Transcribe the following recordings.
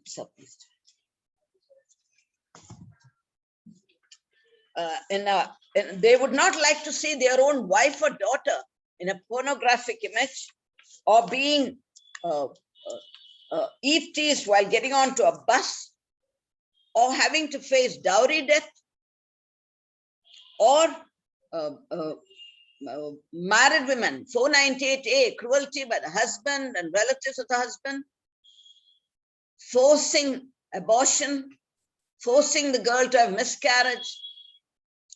So, they would not like to see their own wife or daughter in a pornographic image, or being eve teased while getting onto a bus, or having to face dowry death, or married women, 498A, cruelty by the husband and relatives of the husband, forcing abortion, forcing the girl to have miscarriage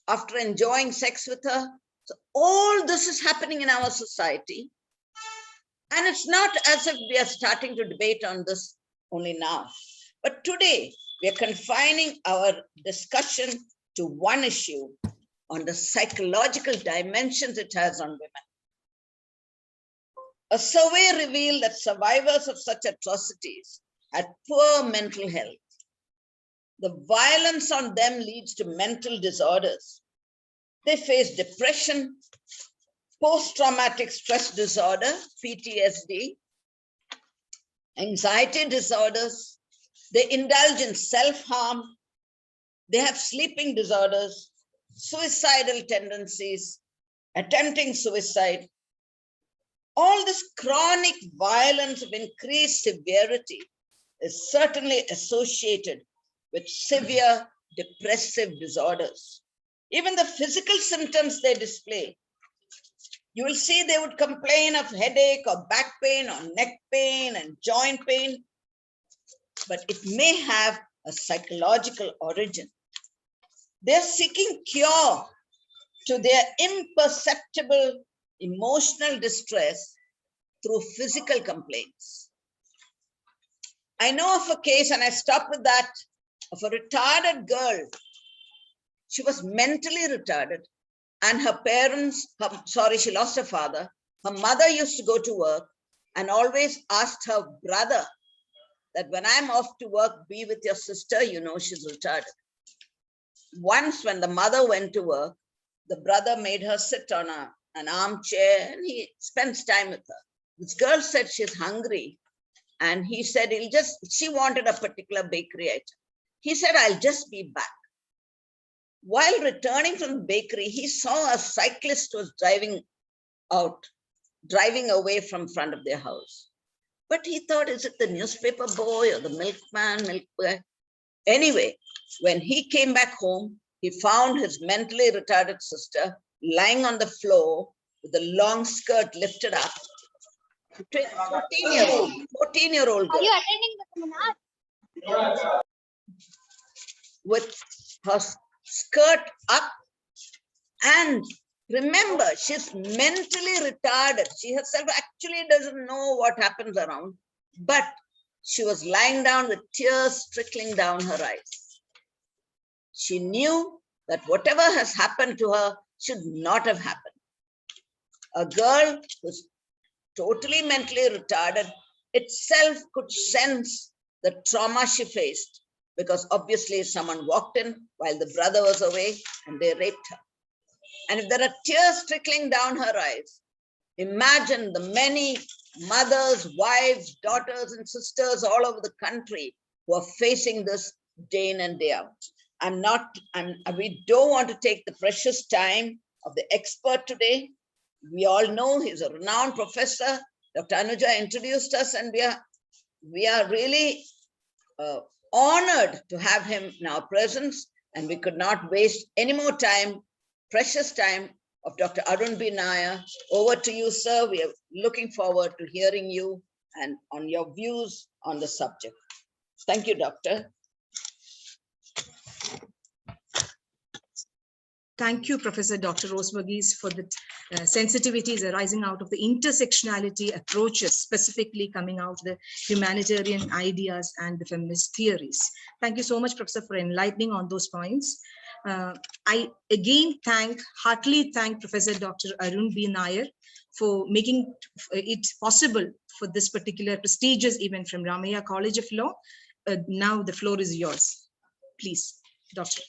after enjoying sex with her. So all this is happening in our society. And it's not as if we are starting to debate on this only now. But today, we are confining our discussion to one issue on the psychological dimensions it has on women. A survey revealed that survivors of such atrocities had poor mental health. The violence on them leads to mental disorders. They face depression, post-traumatic stress disorder, PTSD, anxiety disorders. They indulge in self-harm. They have sleeping disorders, suicidal tendencies, attempting suicide. All this chronic violence of increased severity is certainly associated with severe depressive disorders. Even the physical symptoms they display, you will see they would complain of headache or back pain or neck pain and joint pain, but it may have a psychological origin. They're seeking cure to their imperceptible emotional distress through physical complaints. I know of a case, and I stop with that, of a retarded girl. She was mentally retarded, and her parents, she lost her father. Her mother used to go to work and always asked her brother that when I'm off to work, be with your sister, you know she's retarded. Once when the mother went to work, the brother made her sit on an armchair and he spends time with her. This girl said she's hungry, and he said she wanted a particular bakery item. He said, I'll just be back. While returning from the bakery, he saw a cyclist was driving away from front of their house. But he thought, is it the newspaper boy or the milk boy? Anyway, when he came back home, he found his mentally retarded sister lying on the floor with a long skirt lifted up. 14-year-old girl. Are you attending the seminar? With her skirt up. And remember, she's mentally retarded. She herself actually doesn't know what happens around, but she was lying down with tears trickling down her eyes. She knew that whatever has happened to her should not have happened. A girl who's totally mentally retarded itself could sense the trauma she faced, because obviously someone walked in while the brother was away and they raped her. And if there are tears trickling down her eyes, imagine the many mothers, wives, daughters, and sisters all over the country who are facing this day in and day out. We don't want to take the precious time of the expert today. We all know he's a renowned professor. Dr. Anuja introduced us, and we are really honored to have him in our presence, and we could not waste any more time, precious time of Dr. Arun B. Nair. Over to you, sir. We are looking forward to hearing you and on your views on the subject. Thank you, Doctor. Thank you, Professor Dr. Rose Verghese, for the sensitivities arising out of the intersectionality approaches, specifically coming out of the humanitarian ideas and the feminist theories. Thank you so much, Professor, for enlightening on those points. I again heartily thank Professor Dr. Arun B. Nair for making it possible for this particular prestigious event from Ramaiah College of Law. Now the floor is yours. Please, Doctor.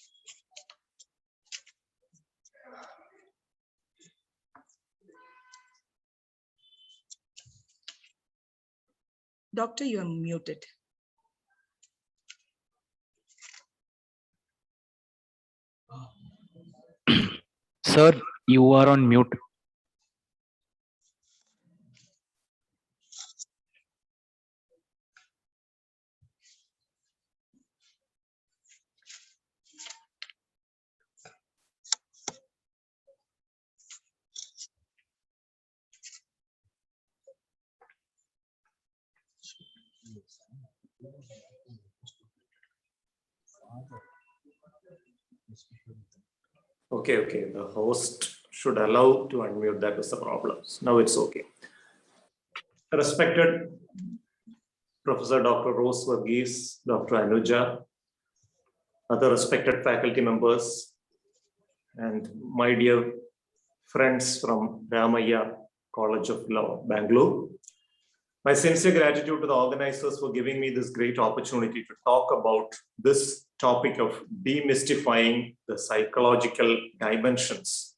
Doctor, you are muted. Sir, you are on mute. Okay. The host should allow to unmute. That was the problem. Now it's okay. Respected Professor Dr. Rose Verghese, Dr. Anuja, other respected faculty members, and my dear friends from Ramaya College of Law, Bangalore. My sincere gratitude to the organizers for giving me this great opportunity to talk about this topic of demystifying the psychological dimensions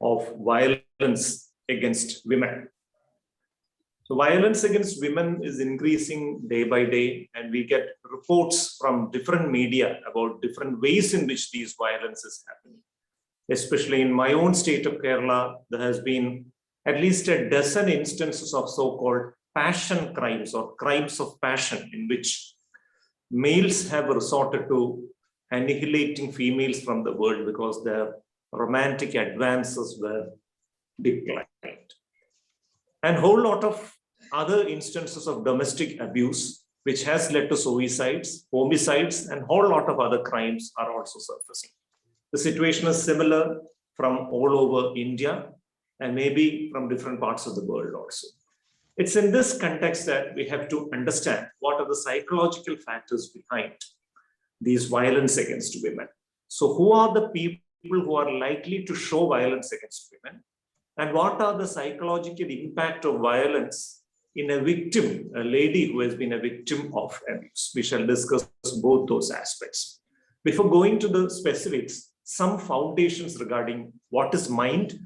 of violence against women. So violence against women is increasing day by day, and we get reports from different media about different ways in which these violence is happening. Especially in my own state of Kerala, there has been at least a dozen instances of so-called passion crimes or crimes of passion, in which males have resorted to annihilating females from the world because their romantic advances were declined. And a whole lot of other instances of domestic abuse, which has led to suicides, homicides, and a whole lot of other crimes are also surfacing. The situation is similar from all over India and maybe from different parts of the world also. It's in this context that we have to understand what are the psychological factors behind these violence against women. So who are the people who are likely to show violence against women? And what are the psychological impact of violence in a victim, a lady who has been a victim of abuse? We shall discuss both those aspects. Before going to the specifics, some foundations regarding what is mind,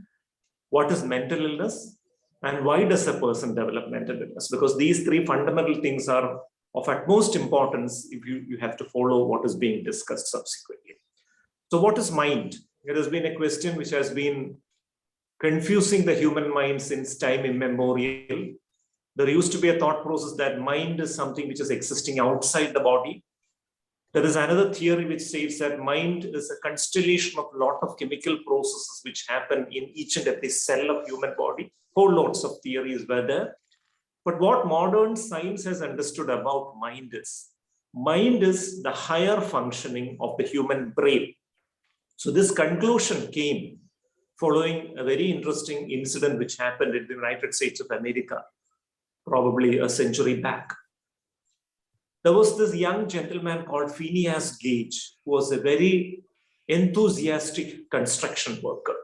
what is mental illness, and why does a person develop mental illness? Because these three fundamental things are of utmost importance if you have to follow what is being discussed subsequently. So what is mind? It has been a question which has been confusing the human mind since time immemorial. There used to be a thought process that mind is something which is existing outside the body. There is another theory which says that mind is a constellation of a lot of chemical processes which happen in each and every cell of human body. Whole lots of theories were there. But what modern science has understood about mind is the higher functioning of the human brain. So this conclusion came following a very interesting incident which happened in the United States of America, probably a century back. There was this young gentleman called Phineas Gage, who was a very enthusiastic construction worker.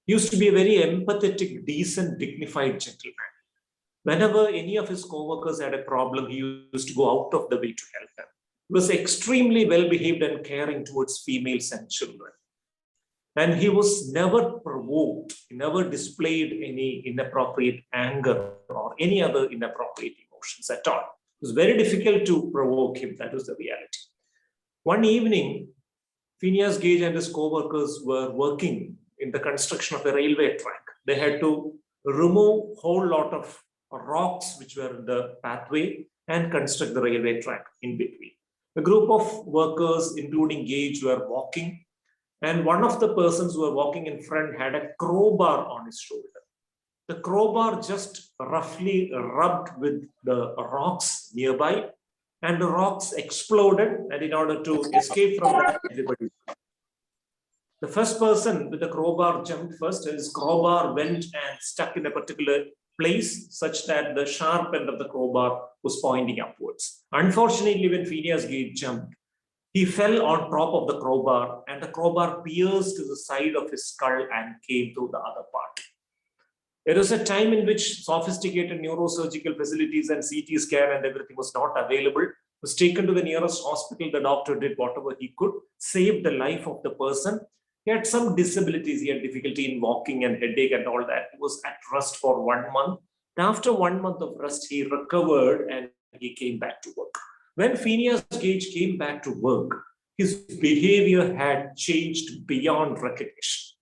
He used to be a very empathetic, decent, dignified gentleman. Whenever any of his co-workers had a problem, he used to go out of the way to help them. He was extremely well-behaved and caring towards females and children. And he was never provoked, he never displayed any inappropriate anger or any other inappropriate emotions at all. It was very difficult to provoke him. That was the reality. One evening, Phineas Gage and his co-workers were working in the construction of a railway track. They had to remove a whole lot of rocks which were in the pathway and construct the railway track in between. A group of workers, including Gage, were walking, and one of the persons who were walking in front had a crowbar on his shoulder. The crowbar just roughly rubbed with the rocks nearby, and the rocks exploded, and in order to escape from that, everybody. The first person with the crowbar jumped first, and his crowbar went and stuck in a particular place such that the sharp end of the crowbar was pointing upwards. Unfortunately, when Phineas Gage jumped, he fell on top of the crowbar, and the crowbar pierced the side of his skull and came to the other part. There was a time in which sophisticated neurosurgical facilities and CT scan and everything was not available. He was taken to the nearest hospital. The doctor did whatever he could, saved the life of the person. He had some disabilities. He had difficulty in walking and headache and all that. He was at rest for 1 month. After 1 month of rest, he recovered and he came back to work. When Phineas Gage came back to work, his behavior had changed beyond recognition.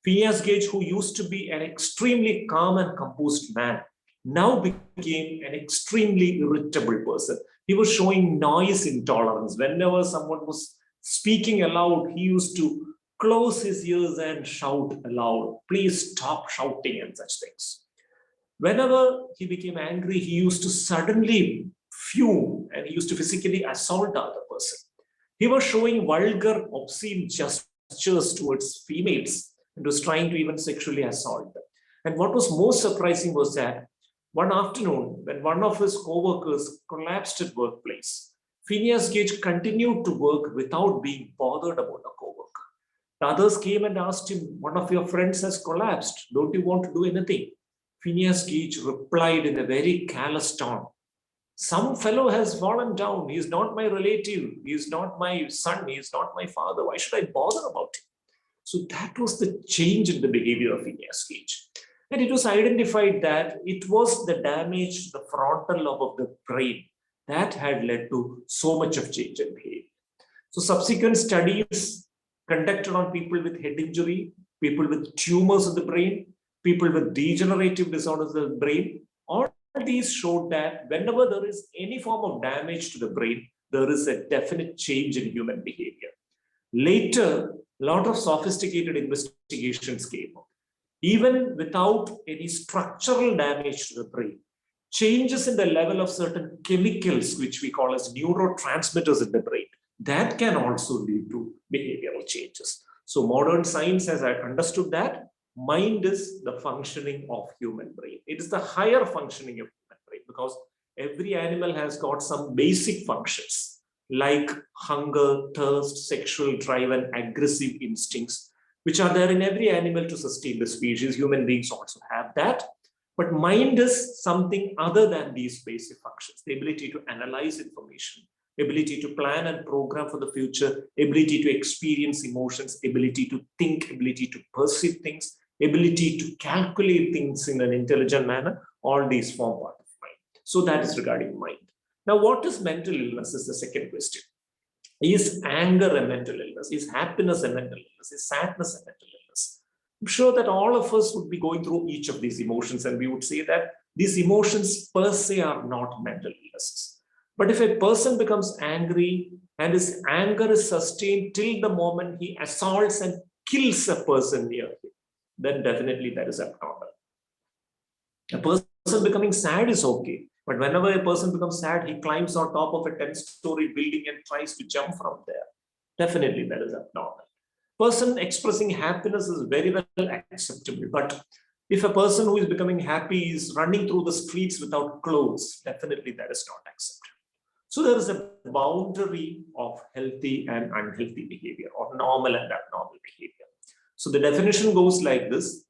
Phineas Gage, who used to be an extremely calm and composed man, now became an extremely irritable person. He was showing noise intolerance. Whenever someone was speaking aloud, he used to close his ears and shout aloud, "Please stop shouting," and such things. Whenever he became angry, he used to suddenly fume and he used to physically assault the other person. He was showing vulgar, obscene gestures towards females and was trying to even sexually assault them. And what was most surprising was that one afternoon, when one of his co-workers collapsed at workplace, Phineas Gage continued to work without being bothered about the co-worker. The others came and asked him, "One of your friends has collapsed. Don't you want to do anything?" Phineas Gage replied in a very callous tone, "Some fellow has fallen down. He is not my relative. He is not my son. He is not my father. Why should I bother about him?" So that was the change in the behavior of Phineas Gage. And it was identified that it was the damage to the frontal lobe of the brain that had led to so much of change in behavior. So subsequent studies conducted on people with head injury, people with tumors in the brain, people with degenerative disorders of the brain, all these showed that whenever there is any form of damage to the brain, there is a definite change in human behavior. Later, a lot of sophisticated investigations came up. Even without any structural damage to the brain, changes in the level of certain chemicals, which we call as neurotransmitters in the brain, that can also lead to behavioral changes. So modern science has understood that mind is the functioning of human brain. It is the higher functioning of human brain because every animal has got some basic functions like hunger, thirst, sexual drive, and aggressive instincts, which are there in every animal to sustain the species. Human beings also have that. But mind is something other than these basic functions. The ability to analyze information, ability to plan and program for the future, ability to experience emotions, ability to think, ability to perceive things, ability to calculate things in an intelligent manner, all these form part of mind. So that is regarding mind. Now, what is mental illness is the second question. Is anger a mental illness? Is happiness a mental illness? Is sadness a mental illness? I'm sure that all of us would be going through each of these emotions and we would say that these emotions per se are not mental illnesses. But if a person becomes angry and his anger is sustained till the moment he assaults and kills a person near him, then definitely that is abnormal. A person becoming sad is okay. But whenever a person becomes sad, he climbs on top of a 10-story building and tries to jump from there. Definitely that is abnormal. Person expressing happiness is very well acceptable. But if a person who is becoming happy is running through the streets without clothes, definitely that is not acceptable. So there is a boundary of healthy and unhealthy behavior or normal and abnormal behavior. So the definition goes like this.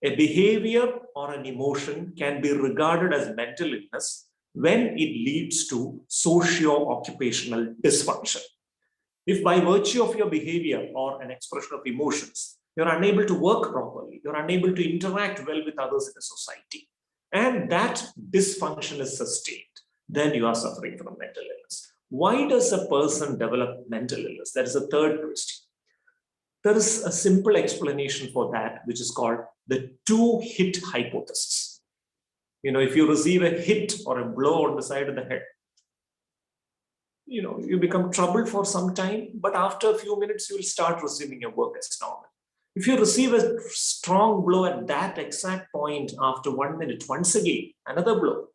A behavior or an emotion can be regarded as mental illness when it leads to socio-occupational dysfunction. If by virtue of your behavior or an expression of emotions, you're unable to work properly, you're unable to interact well with others in a society, and that dysfunction is sustained, then you are suffering from mental illness. Why does a person develop mental illness? That is the third question. There is a simple explanation for that, which is called the two-hit hypothesis. If you receive a hit or a blow on the side of the head, you become troubled for some time, but after a few minutes, you will start resuming your work as normal. If you receive a strong blow at that exact point, after 1 minute, once again, another blow,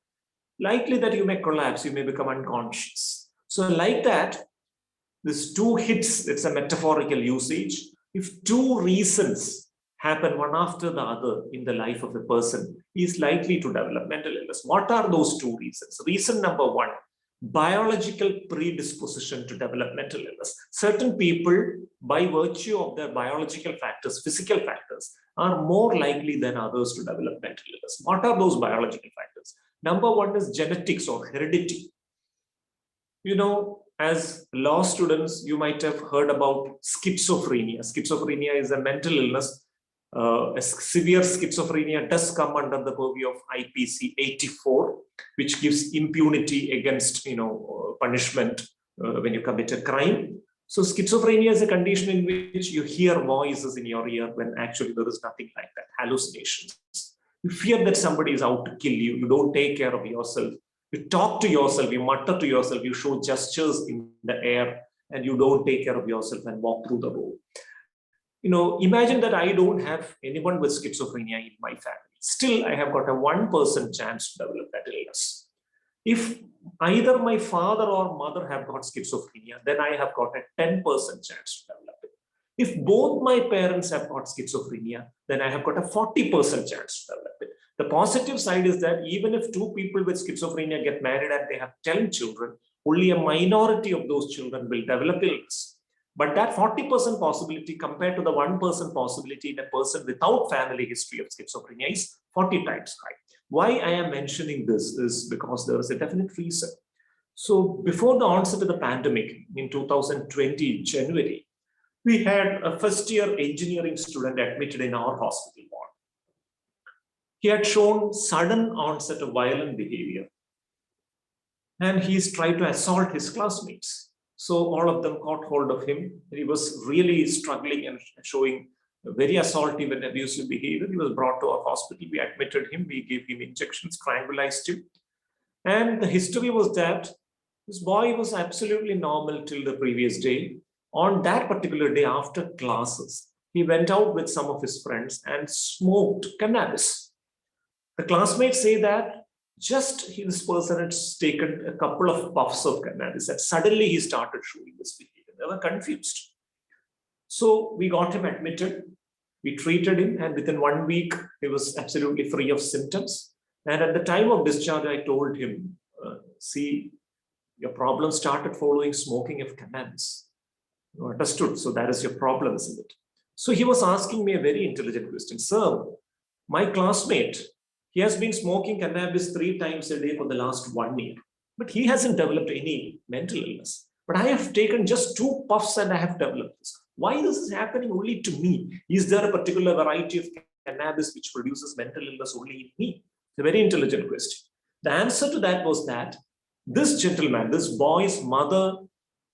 likely that you may collapse, you may become unconscious. So like that, this two hits, it's a metaphorical usage. If two reasons happen one after the other in the life of the person, he is likely to develop mental illness. What are those two reasons? Reason number one, biological predisposition to develop mental illness. Certain people, by virtue of their biological factors, physical factors, are more likely than others to develop mental illness. What are those biological factors? Number one is genetics or heredity. As law students, you might have heard about schizophrenia. Schizophrenia is a mental illness. A severe schizophrenia does come under the purview of IPC 84, which gives impunity against, punishment when you commit a crime. So schizophrenia is a condition in which you hear voices in your ear when actually there is nothing like that, hallucinations. You fear that somebody is out to kill you. You don't take care of yourself. You talk to yourself, you mutter to yourself, you show gestures in the air, and you don't take care of yourself and walk through the road. Imagine that I don't have anyone with schizophrenia in my family. Still, I have got a 1% chance to develop that illness. If either my father or mother have got schizophrenia, then I have got a 10% chance to develop it. If both my parents have got schizophrenia, then I have got a 40% chance to develop it. The positive side is that even if 2 people with schizophrenia get married and they have 10 children, only a minority of those children will develop illness. But that 40% possibility compared to the 1% possibility in a person without family history of schizophrenia is 40 times high. Why I am mentioning this is because there is a definite reason. So before the onset of the pandemic in 2020, January, we had a first-year engineering student admitted in our hospital ward. He had shown sudden onset of violent behavior, and he's tried to assault his classmates. So all of them caught hold of him. He was really struggling and showing very assaultive and abusive behavior. He was brought to our hospital. We admitted him. We gave him injections, tranquilized him. And the history was that this boy was absolutely normal till the previous day. On that particular day after classes, he went out with some of his friends and smoked cannabis. The classmates say that just this person had taken a couple of puffs of cannabis and suddenly he started showing this behavior. They were confused. So we got him admitted, we treated him, and within 1 week, he was absolutely free of symptoms. And at the time of discharge, I told him, see, your problem started following smoking of cannabis. You understood, so that is your problem, isn't it? So he was asking me a very intelligent question. Sir, my classmate, he has been smoking cannabis 3 times a day for the last 1 year, but he hasn't developed any mental illness. But I have taken just 2 puffs and I have developed this. Why this is happening only to me? Is there a particular variety of cannabis which produces mental illness only in me? It's a very intelligent question. The answer to that was that this gentleman, this boy's mother,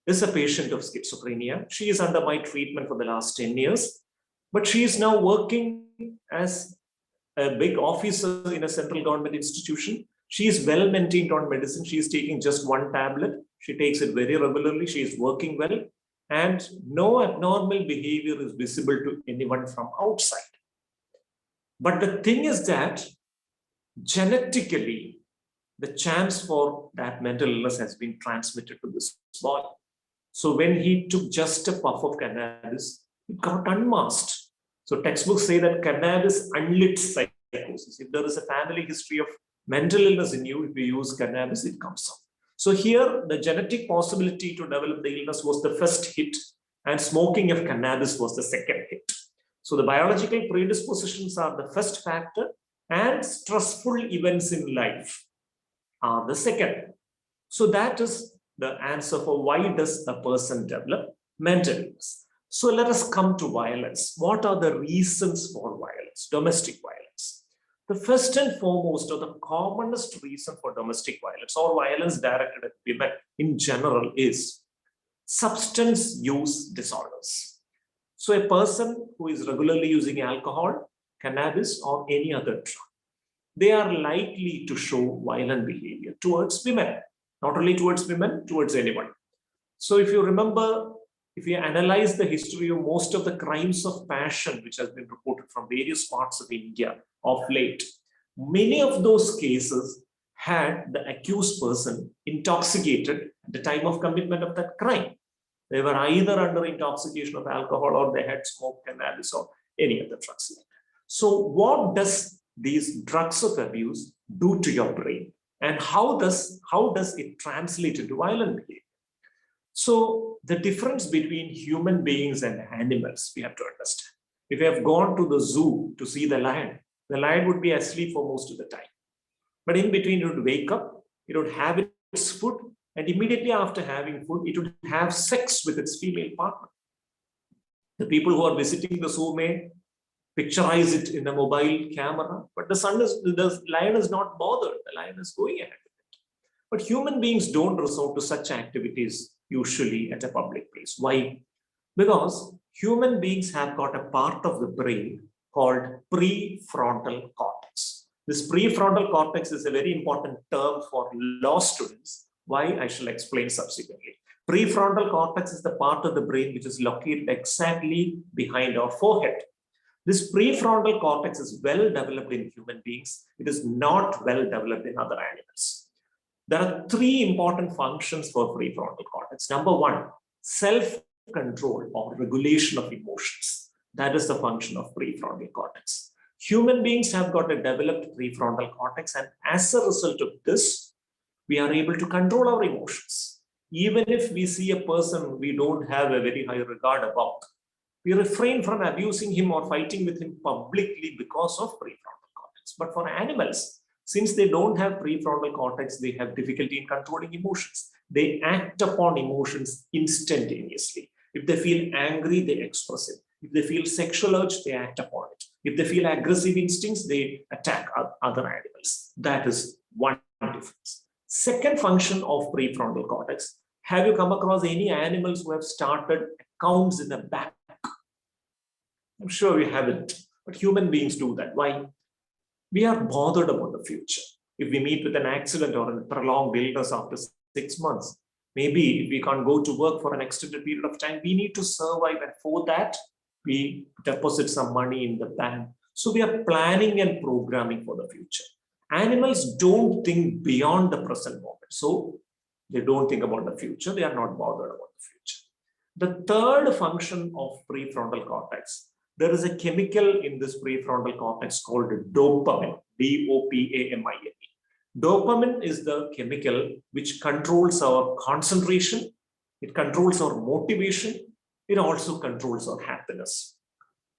is a patient of schizophrenia. She is under my treatment for the last 10 years, but she is now working as a big officer in a central government institution. She is well maintained on medicine. She is taking just 1 tablet. She takes it very regularly. She is working well, and no abnormal behavior is visible to anyone from outside. But the thing is that genetically, the chance for that mental illness has been transmitted to this boy. So when he took just a puff of cannabis, it got unmasked. So textbooks say that cannabis unlit psychosis. If there is a family history of mental illness in you, if you use cannabis, it comes out. So here, the genetic possibility to develop the illness was the first hit, and smoking of cannabis was the second hit. So the biological predispositions are the first factor, and stressful events in life are the second. So that is the answer for why does a person develop mental illness. So let us come to violence. What are the reasons for violence, domestic violence? The first and foremost, or the commonest reason for domestic violence or violence directed at women in general is substance use disorders. So a person who is regularly using alcohol, cannabis, or any other drug, they are likely to show violent behavior towards women, not only towards women, towards anyone. So if you remember, if you analyze the history of most of the crimes of passion, which has been reported from various parts of India of late, many of those cases had the accused person intoxicated at the time of commitment of that crime. They were either under intoxication of alcohol or they had smoked cannabis or any other drugs. So what does these drugs of abuse do to your brain? And how does it translate into violent behavior? So the difference between human beings and animals, we have to understand. If you have gone to the zoo to see the lion would be asleep for most of the time. But in between, it would wake up, it would have its food, and immediately after having food, it would have sex with its female partner. The people who are visiting the zoo may picturize it in a mobile camera, but the lion is not bothered. The lion is going ahead with it. But human beings don't resort to such activities usually at a public place. Why? Because human beings have got a part of the brain called prefrontal cortex. This prefrontal cortex is a very important term for law students. Why? I shall explain subsequently. Prefrontal cortex is the part of the brain which is located exactly behind our forehead. This prefrontal cortex is well developed in human beings. It is not well developed in other animals. There are three important functions for prefrontal cortex. Number one, self-control or regulation of emotions. That is the function of prefrontal cortex. Human beings have got a developed prefrontal cortex, and as a result of this, we are able to control our emotions. Even if we see a person we don't have a very high regard about, we refrain from abusing him or fighting with him publicly because of prefrontal cortex. But for animals, since they don't have prefrontal cortex, they have difficulty in controlling emotions. They act upon emotions instantaneously. If they feel angry, they express it. If they feel sexual urge, they act upon it. If they feel aggressive instincts, they attack other animals. That is one difference. Second function of prefrontal cortex. Have you come across any animals who have started accounts in the bank? I'm sure you haven't, but human beings do that. Why? We are bothered about the future. If we meet with an accident or a prolonged illness after 6 months, maybe if we can't go to work for an extended period of time, we need to survive, and for that, we deposit some money in the bank. So we are planning and programming for the future. Animals don't think beyond the present moment. So they don't think about the future. They are not bothered about the future. The third function of prefrontal cortex, there is a chemical in this prefrontal cortex called dopamine, D-O-P-A-M-I-N-E. Dopamine is the chemical which controls our concentration. It controls our motivation. It also controls our happiness.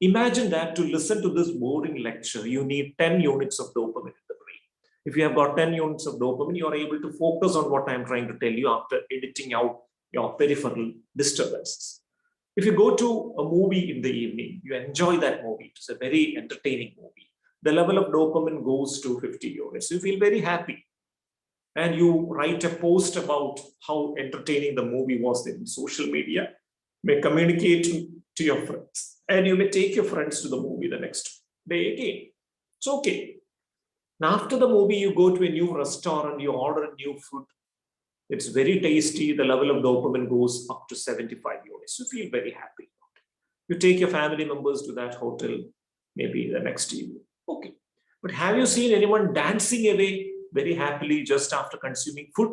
Imagine that to listen to this boring lecture, you need 10 units of dopamine in the brain. If you have got 10 units of dopamine, you are able to focus on what I'm trying to tell you after editing out your peripheral disturbances. If you go to a movie in the evening, you enjoy that movie. It's a very entertaining movie. The level of dopamine goes to 50 units. You feel very happy. And you write a post about how entertaining the movie was in social media. You may communicate to your friends. And you may take your friends to the movie the next day again. It's okay. Now, after the movie, you go to a new restaurant, you order a new food. It's very tasty. The level of dopamine goes up to 75 units. You feel very happy. You take your family members to that hotel, maybe the next evening. Okay. But have you seen anyone dancing away very happily just after consuming food?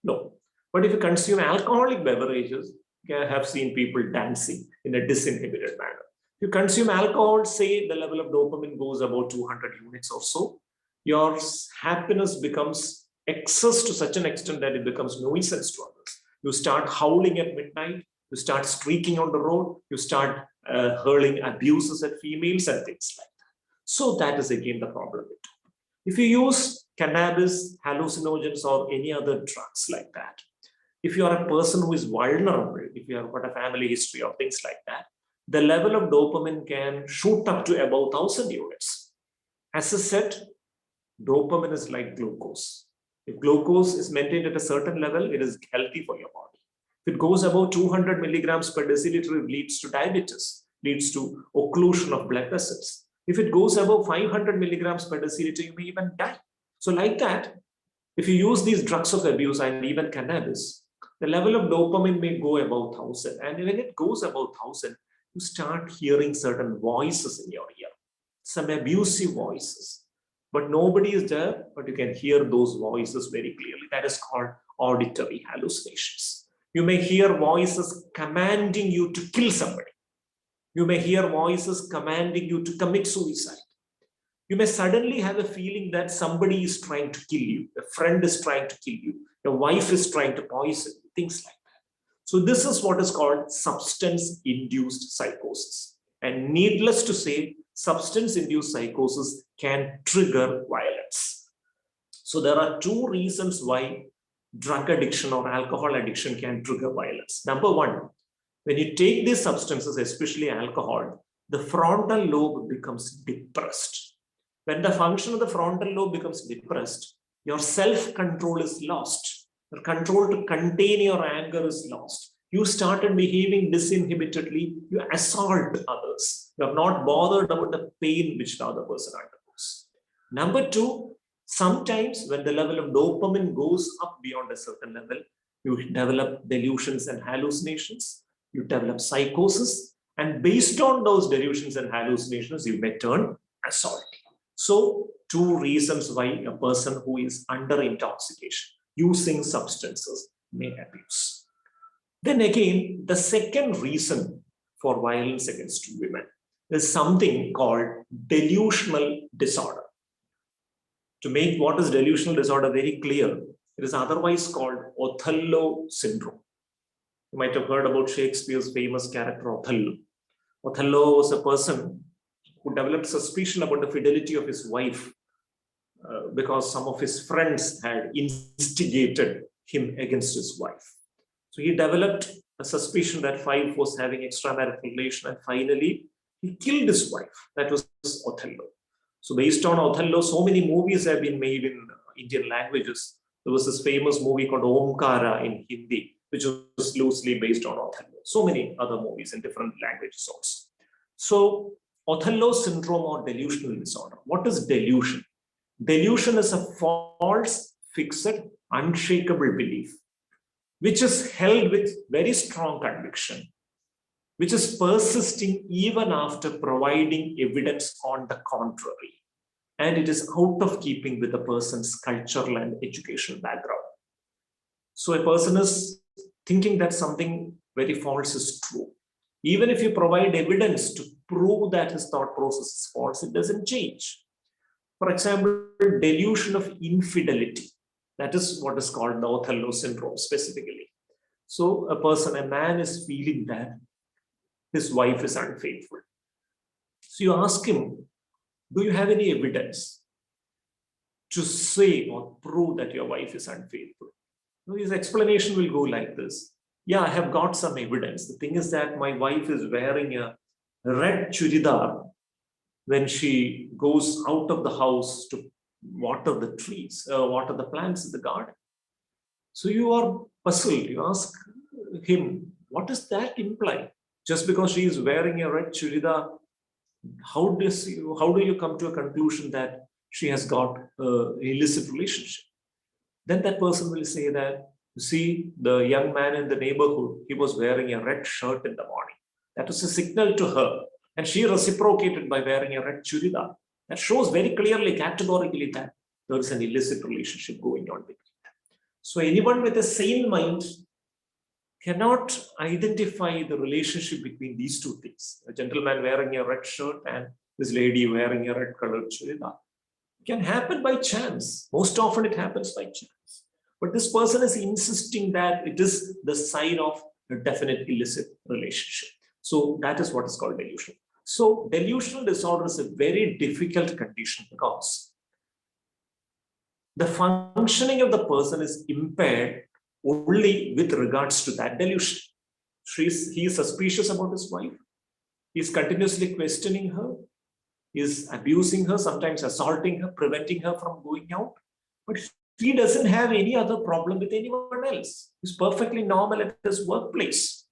No. But if you consume alcoholic beverages, you have seen people dancing in a disinhibited manner. If you consume alcohol, say the level of dopamine goes about 200 units or so, your happiness becomes excess to such an extent that it becomes nuisance to others. You start howling at midnight, you start streaking on the road, you start hurling abuses at females and things like that. So that is again the problem. If you use cannabis, hallucinogens, or any other drugs like that, if you are a person who is vulnerable, if you have got a family history or things like that, the level of dopamine can shoot up to about 1000 units. As I said, dopamine is like glucose. If glucose is maintained at a certain level, it is healthy for your body. If it goes above 200 milligrams per deciliter, it leads to diabetes, leads to occlusion of blood vessels. If it goes above 500 milligrams per deciliter, you may even die. So like that, if you use these drugs of abuse and even cannabis, the level of dopamine may go above 1000. And when it goes above 1000, you start hearing certain voices in your ear, some abusive voices. But nobody is there, but you can hear those voices very clearly. That is called auditory hallucinations. You may hear voices commanding you to kill somebody. You may hear voices commanding you to commit suicide. You may suddenly have a feeling that somebody is trying to kill you. A friend is trying to kill you. Your wife is trying to poison you, things like that. So this is what is called substance-induced psychosis. And needless to say, substance-induced psychosis can trigger violence. So there are two reasons why drug addiction or alcohol addiction can trigger violence. Number one, when you take these substances, especially alcohol, the frontal lobe becomes depressed. When the function of the frontal lobe becomes depressed, your self-control is lost. The control to contain your anger is lost. You started behaving disinhibitedly. You assault others. You are not bothered about the pain which the other person undergoes. Number two, sometimes when the level of dopamine goes up beyond a certain level, you develop delusions and hallucinations. You develop psychosis. And based on those delusions and hallucinations, you may turn assault. So, two reasons why a person who is under intoxication, using substances, may abuse. Then again, the second reason for violence against women is something called delusional disorder. To make what is delusional disorder very clear, it is otherwise called Othello syndrome. You might have heard about Shakespeare's famous character Othello. Othello was a person who developed suspicion about the fidelity of his wife because some of his friends had instigated him against his wife. So he developed a suspicion that Fife was having extramarital relation, and finally he killed his wife. That was Othello. So based on Othello, so many movies have been made in Indian languages. There was this famous movie called Omkara in Hindi, which was loosely based on Othello. So many other movies in different languages also. So Othello syndrome or delusional disorder. What is delusion? Delusion is a false, fixed, unshakable belief, which is held with very strong conviction, which is persisting even after providing evidence on the contrary. And it is out of keeping with the person's cultural and educational background. So a person is thinking that something very false is true. Even if you provide evidence to prove that his thought process is false, it doesn't change. For example, delusion of infidelity. That is what is called the Othello syndrome specifically. So a man is feeling that his wife is unfaithful. So you ask him, do you have any evidence to say or prove that your wife is unfaithful? So his explanation will go like this. Yeah, I have got some evidence. The thing is that my wife is wearing a red churidar when she goes out of the house to water the trees, water the plants in the garden. So you are puzzled. You ask him, what does that imply? Just because she is wearing a red churidar, how do you come to a conclusion that she has got an illicit relationship? Then that person will say that, you see, the young man in the neighborhood, he was wearing a red shirt in the morning. That was a signal to her. And she reciprocated by wearing a red churidar. That shows very clearly, categorically, that there is an illicit relationship going on between them. So anyone with a sane mind cannot identify the relationship between these two things. A gentleman wearing a red shirt and this lady wearing a red colored churidar. It can happen by chance. Most often it happens by chance. But this person is insisting that it is the sign of a definite illicit relationship. So that is what is called delusion. So delusional disorder is a very difficult condition because the functioning of the person is impaired only with regards to that delusion. He is suspicious about his wife. He is continuously questioning her. He is abusing her, sometimes assaulting her, preventing her from going out. But he doesn't have any other problem with anyone else. He's perfectly normal at his workplace.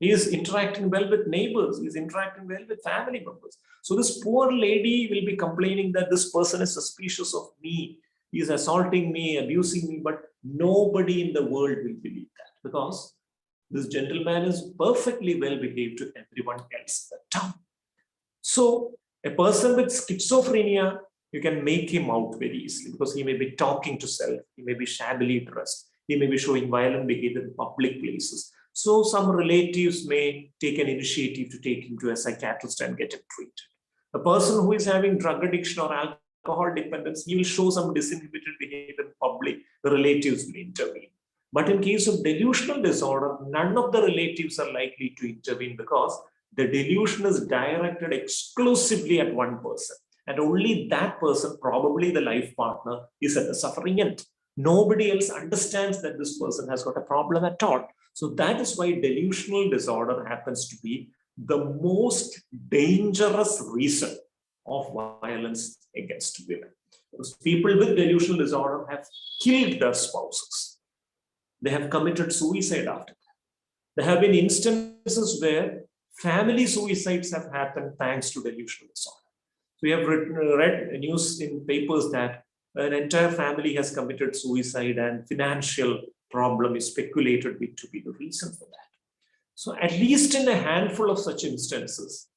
He is interacting well with neighbors. He's interacting well with family members. So this poor lady will be complaining that this person is suspicious of me. He is assaulting me, abusing me, but nobody in the world will believe that because this gentleman is perfectly well behaved to everyone else in the town. So a person with schizophrenia, you can make him out very easily because he may be talking to self, he may be shabbily dressed, he may be showing violent behavior in public places. So some relatives may take an initiative to take him to a psychiatrist and get him treated. A person who is having drug addiction or alcohol dependence, he will show some disinhibited behavior in public, the relatives will intervene. But in case of delusional disorder, none of the relatives are likely to intervene because the delusion is directed exclusively at one person. And only that person, probably the life partner, is at the suffering end. Nobody else understands that this person has got a problem at all. So that is why delusional disorder happens to be the most dangerous reason of violence against women. Because people with delusional disorder have killed their spouses. they have committed suicide after that. There have been instances where family suicides have happened thanks to delusional disorder. We have read news in papers that an entire family has committed suicide and financial problem is speculated to be the reason for that. So at least in a handful of such instances,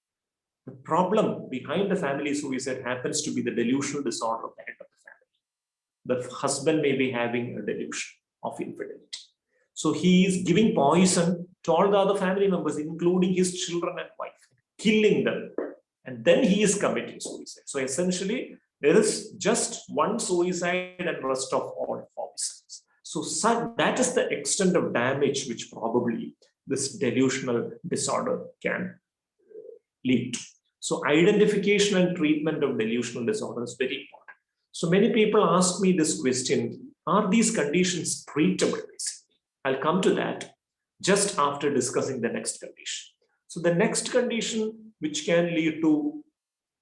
the problem behind the family suicide happens to be the delusional disorder of the head of the family. The husband may be having a delusion of infidelity. So he is giving poison to all the other family members, including his children and wife, killing them. And then he is committing suicide. So essentially, there is just one suicide and rest of all homicides. So that is the extent of damage which probably this delusional disorder can lead to. So identification and treatment of delusional disorder is very important. So many people ask me this question, are these conditions treatable? I'll come to that just after discussing the next condition. So the next condition which can lead to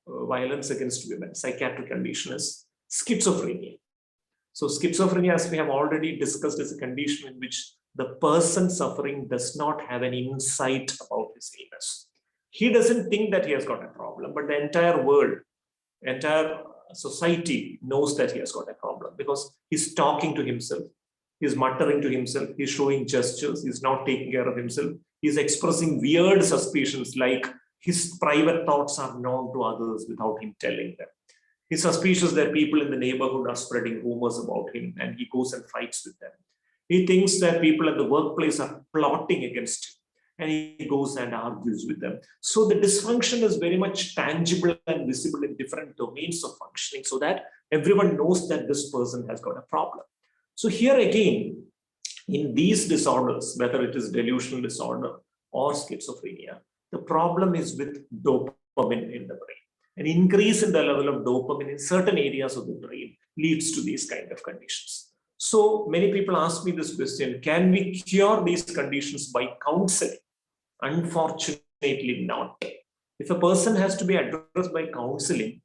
violence against women, psychiatric condition, is schizophrenia. So schizophrenia, as we have already discussed, is a condition in which the person suffering does not have any insight about his illness. He doesn't think that he has got a problem, but the entire world, entire society knows that he has got a problem because he's talking to himself, he's muttering to himself, he's showing gestures, he's not taking care of himself, he's expressing weird suspicions like his private thoughts are known to others without him telling them. He's suspicious that people in the neighborhood are spreading rumors about him and he goes and fights with them. He thinks that people at the workplace are plotting against him and he goes and argues with them. So the dysfunction is very much tangible and visible in different domains of functioning so that everyone knows that this person has got a problem. So here again, in these disorders, whether it is delusional disorder or schizophrenia, the problem is with dopamine in the brain. An increase in the level of dopamine in certain areas of the brain leads to these kind of conditions. So many people ask me this question, can we cure these conditions by counseling? Unfortunately not. If a person has to be addressed by counseling,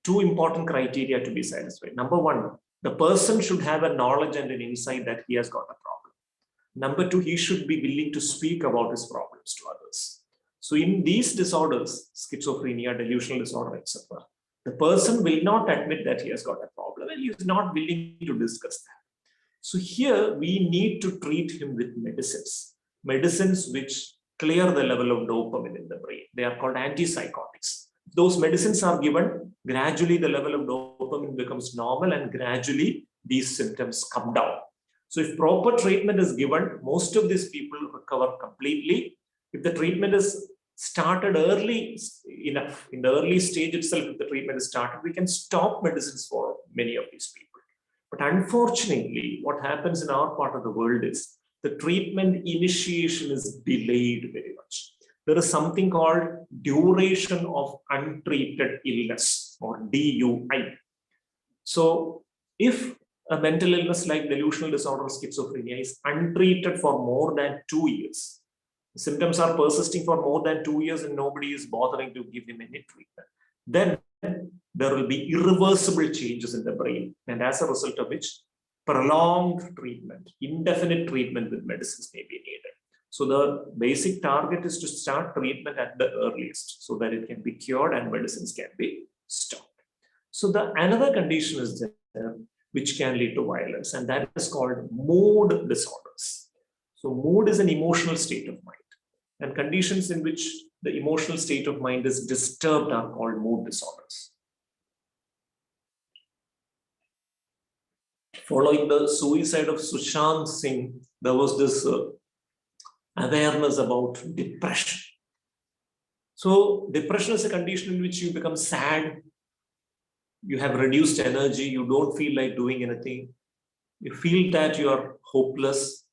two important criteria to be satisfied. Number one, the person should have a knowledge and an insight that he has got a problem. Number two, he should be willing to speak about his problems to others. So in these disorders, schizophrenia, delusional disorder, etc., the person will not admit that he has got a problem and he is not willing to discuss that. So here we need to treat him with medicines which clear the level of dopamine in the brain. They are called antipsychotics. Those medicines are given, gradually the level of dopamine becomes normal and gradually these symptoms come down. So if proper treatment is given, most of these people recover completely. If the treatment is started early enough, in the early stage itself, if the treatment is started, we can stop medicines for many of these people. But unfortunately, what happens in our part of the world is the treatment initiation is delayed very much. There is something called duration of untreated illness or DUI. So if a mental illness like delusional disorder or schizophrenia is untreated for more than 2 years, the symptoms are persisting for more than 2 years and nobody is bothering to give him any treatment, then there will be irreversible changes in the brain, and as a result of which prolonged treatment, indefinite treatment with medicines may be needed. So the basic target is to start treatment at the earliest so that it can be cured and medicines can be stopped. So the another condition is there which can lead to violence, and that is called mood disorders. So mood is an emotional state of mind, and conditions in which the emotional state of mind is disturbed are called mood disorders. Following the suicide of Sushant Singh, there was this awareness about depression. So depression is a condition in which you become sad, you have reduced energy, you don't feel like doing anything, you feel that you are hopeless,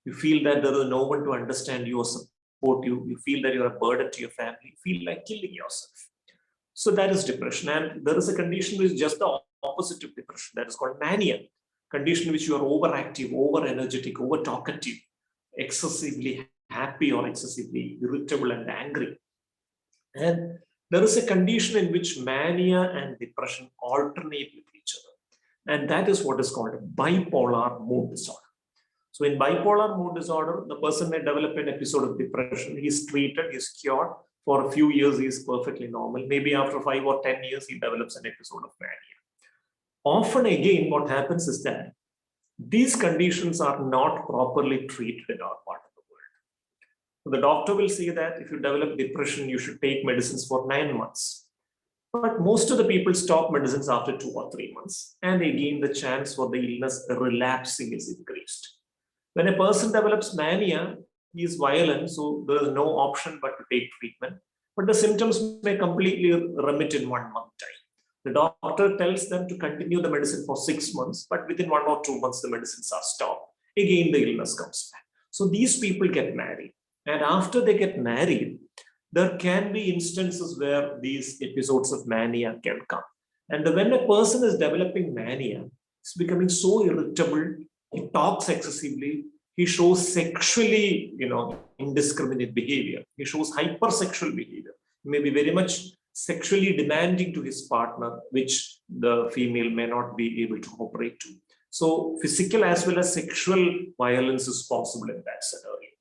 you feel that there is no one to understand you or support you, you feel that you are a burden to your family, you feel like killing yourself. So that is depression. And there is a condition which is just the opposite of depression, that is called mania, condition in which you are overactive, over energetic, over talkative, excessively happy or excessively irritable and angry. And there is a condition in which mania and depression alternate with each other. And that is what is called a bipolar mood disorder. So in bipolar mood disorder, the person may develop an episode of depression. He's treated, he's cured. For a few years, he's perfectly normal. Maybe after 5 or 10 years, he develops an episode of mania. Often again, what happens is that these conditions are not properly treated in our part of the world. So the doctor will say that if you develop depression, you should take medicines for 9 months. But most of the people stop medicines after 2 or 3 months. And again, the chance for the illness relapsing is increased. When a person develops mania, he is violent, so there is no option but to take treatment. But the symptoms may completely remit in 1 month time. The doctor tells them to continue the medicine for 6 months, but within 1 or 2 months, the medicines are stopped. Again, the illness comes back. So these people get married. And after they get married, there can be instances where these episodes of mania can come. And when a person is developing mania, it's becoming so irritable, he talks excessively, he shows sexually, indiscriminate behavior. He shows hypersexual behavior. He may be very much sexually demanding to his partner, which the female may not be able to operate to. So physical as well as sexual violence is possible in that scenario.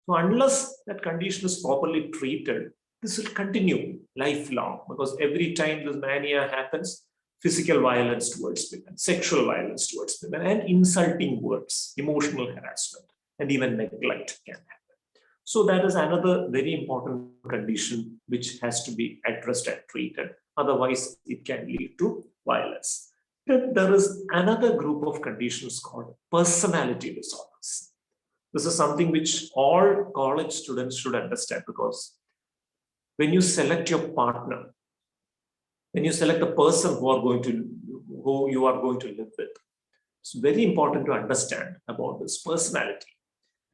So unless that condition is properly treated, this will continue lifelong, because every time this mania happens, physical violence towards women, sexual violence towards women, and insulting words, emotional harassment, and even neglect can happen. So that is another very important condition which has to be addressed and treated. Otherwise, it can lead to violence. Then there is another group of conditions called personality disorders. This is something which all college students should understand, because when you select your partner, when you select the person who you are going to live with, it's very important to understand about this personality.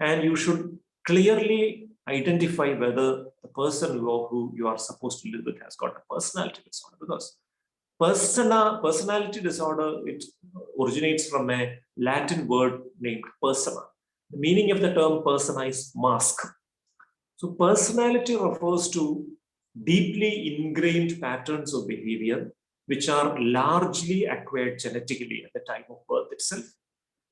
And you should clearly identify whether the person who you are supposed to live with has got a personality disorder, because personality disorder, it originates from a Latin word named persona. The meaning of the term persona is mask. So personality refers to deeply ingrained patterns of behavior, which are largely acquired genetically at the time of birth itself,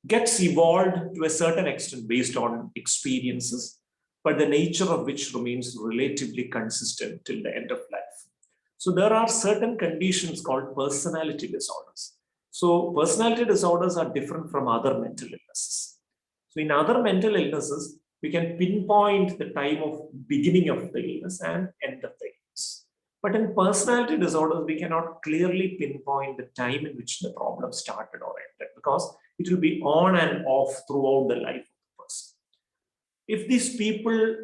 gets evolved to a certain extent based on experiences, but the nature of which remains relatively consistent till the end of life. So there are certain conditions called personality disorders. So personality disorders are different from other mental illnesses. So in other mental illnesses, we can pinpoint the time of beginning of the illness and end of the illness. But in personality disorders, we cannot clearly pinpoint the time in which the problem started or ended, because it will be on and off throughout the life of the person. If these people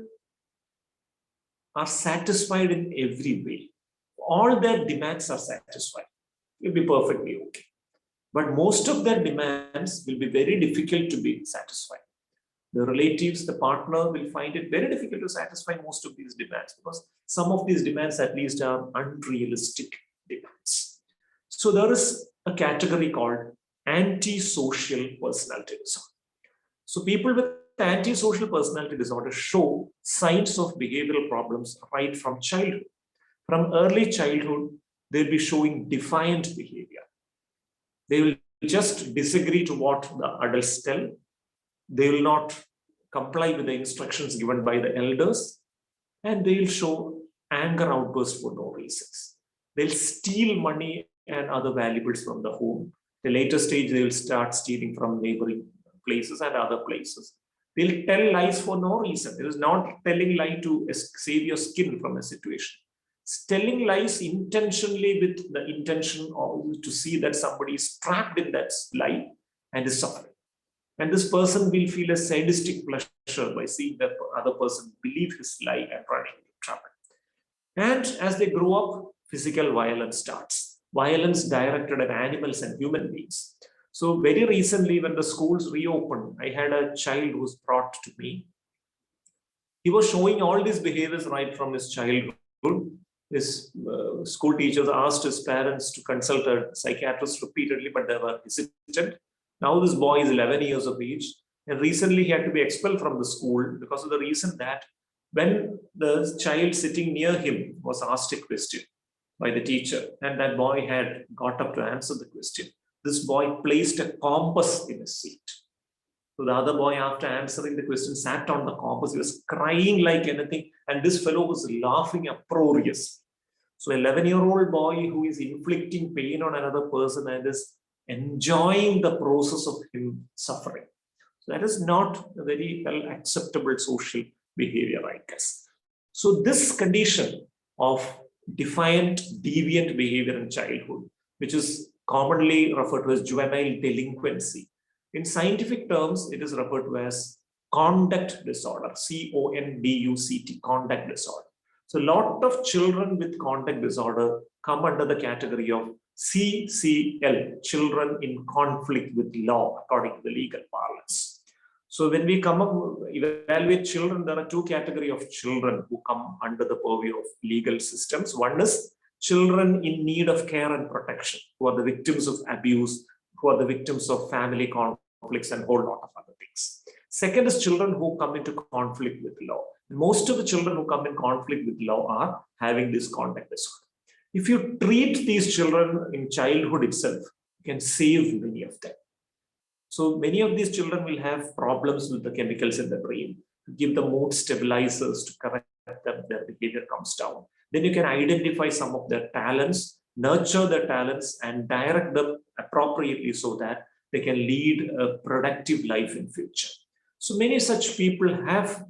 are satisfied in every way, all their demands are satisfied, it will be perfectly okay. But most of their demands will be very difficult to be satisfied. The relatives, the partner will find it very difficult to satisfy most of these demands, because some of these demands at least are unrealistic demands. So there is a category called antisocial personality disorder. So people with antisocial personality disorder show signs of behavioral problems right from childhood. From early childhood, they'll be showing defiant behavior. They will just disagree to what the adults tell. They will not comply with the instructions given by the elders, and they will show anger outbursts for no reasons. They'll steal money and other valuables from the home. At a later stage, they will start stealing from neighboring places and other places. They'll tell lies for no reason. It is not telling lie to save your skin from a situation. It's telling lies intentionally with the intention to see that somebody is trapped in that lie and is suffering. And this person will feel a sadistic pleasure by seeing that other person believe his lie and running into trouble. And as they grow up, physical violence starts. Violence directed at animals and human beings. So very recently, when the schools reopened, I had a child who was brought to me. He was showing all these behaviors right from his childhood. His school teachers asked his parents to consult a psychiatrist repeatedly, but they were hesitant. Now this boy is 11 years of age, and recently he had to be expelled from the school because of the reason that when the child sitting near him was asked a question by the teacher, and that boy had got up to answer the question, this boy placed a compass in his seat. So the other boy, after answering the question, sat on the corpus. He was crying like anything, and this fellow was laughing uproariously. So 11-year-old boy who is inflicting pain on another person and is enjoying the process of him suffering. So that is not a very well acceptable social behavior, I guess. So this condition of defiant, deviant behavior in childhood, which is commonly referred to as juvenile delinquency. In scientific terms, it is referred to as conduct disorder, CONDUCT, conduct disorder. So a lot of children with conduct disorder come under the category of CCL, children in conflict with law, according to the legal parlance. So when we come up evaluate children, there are two categories of children who come under the purview of legal systems. One is children in need of care and protection, who are the victims of abuse, who are the victims of family conflicts and a whole lot of other things. Second is children who come into conflict with law. Most of the children who come in conflict with law are having this conduct disorder. If you treat these children in childhood itself, you can save many of them. So many of these children will have problems with the chemicals in the brain. Give them mood stabilizers to correct them, their behavior comes down. Then you can identify some of their talents, nurture their talents, and direct them appropriately so that they can lead a productive life in future. So many such people have,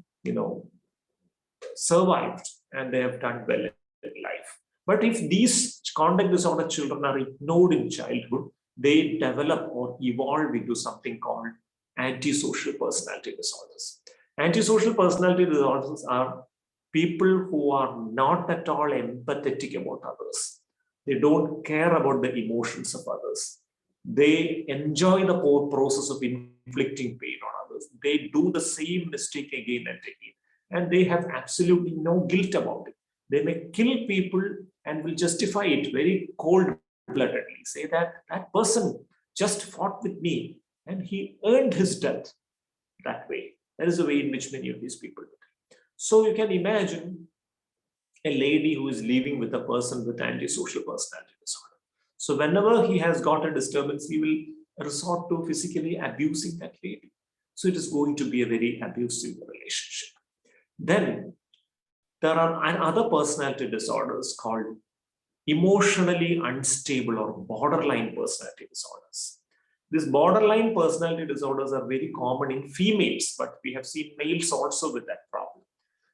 survived and they have done well in life. But if these conduct disorder children are ignored in childhood, they develop or evolve into something called antisocial personality disorders. Antisocial personality disorders are people who are not at all empathetic about others. They don't care about the emotions of others. They enjoy the whole process of inflicting pain on others. They do the same mistake again and again, and they have absolutely no guilt about it. They may kill people and will justify it very cold-bloodedly, say that that person just fought with me and he earned his death that way. That is the way in which many of these people do. So you can imagine a lady who is living with a person with antisocial personality disorder. So whenever he has got a disturbance, he will resort to physically abusing that lady. So it is going to be a very abusive relationship. Then there are other personality disorders called emotionally unstable or borderline personality disorders. These borderline personality disorders are very common in females, but we have seen males also with that problem.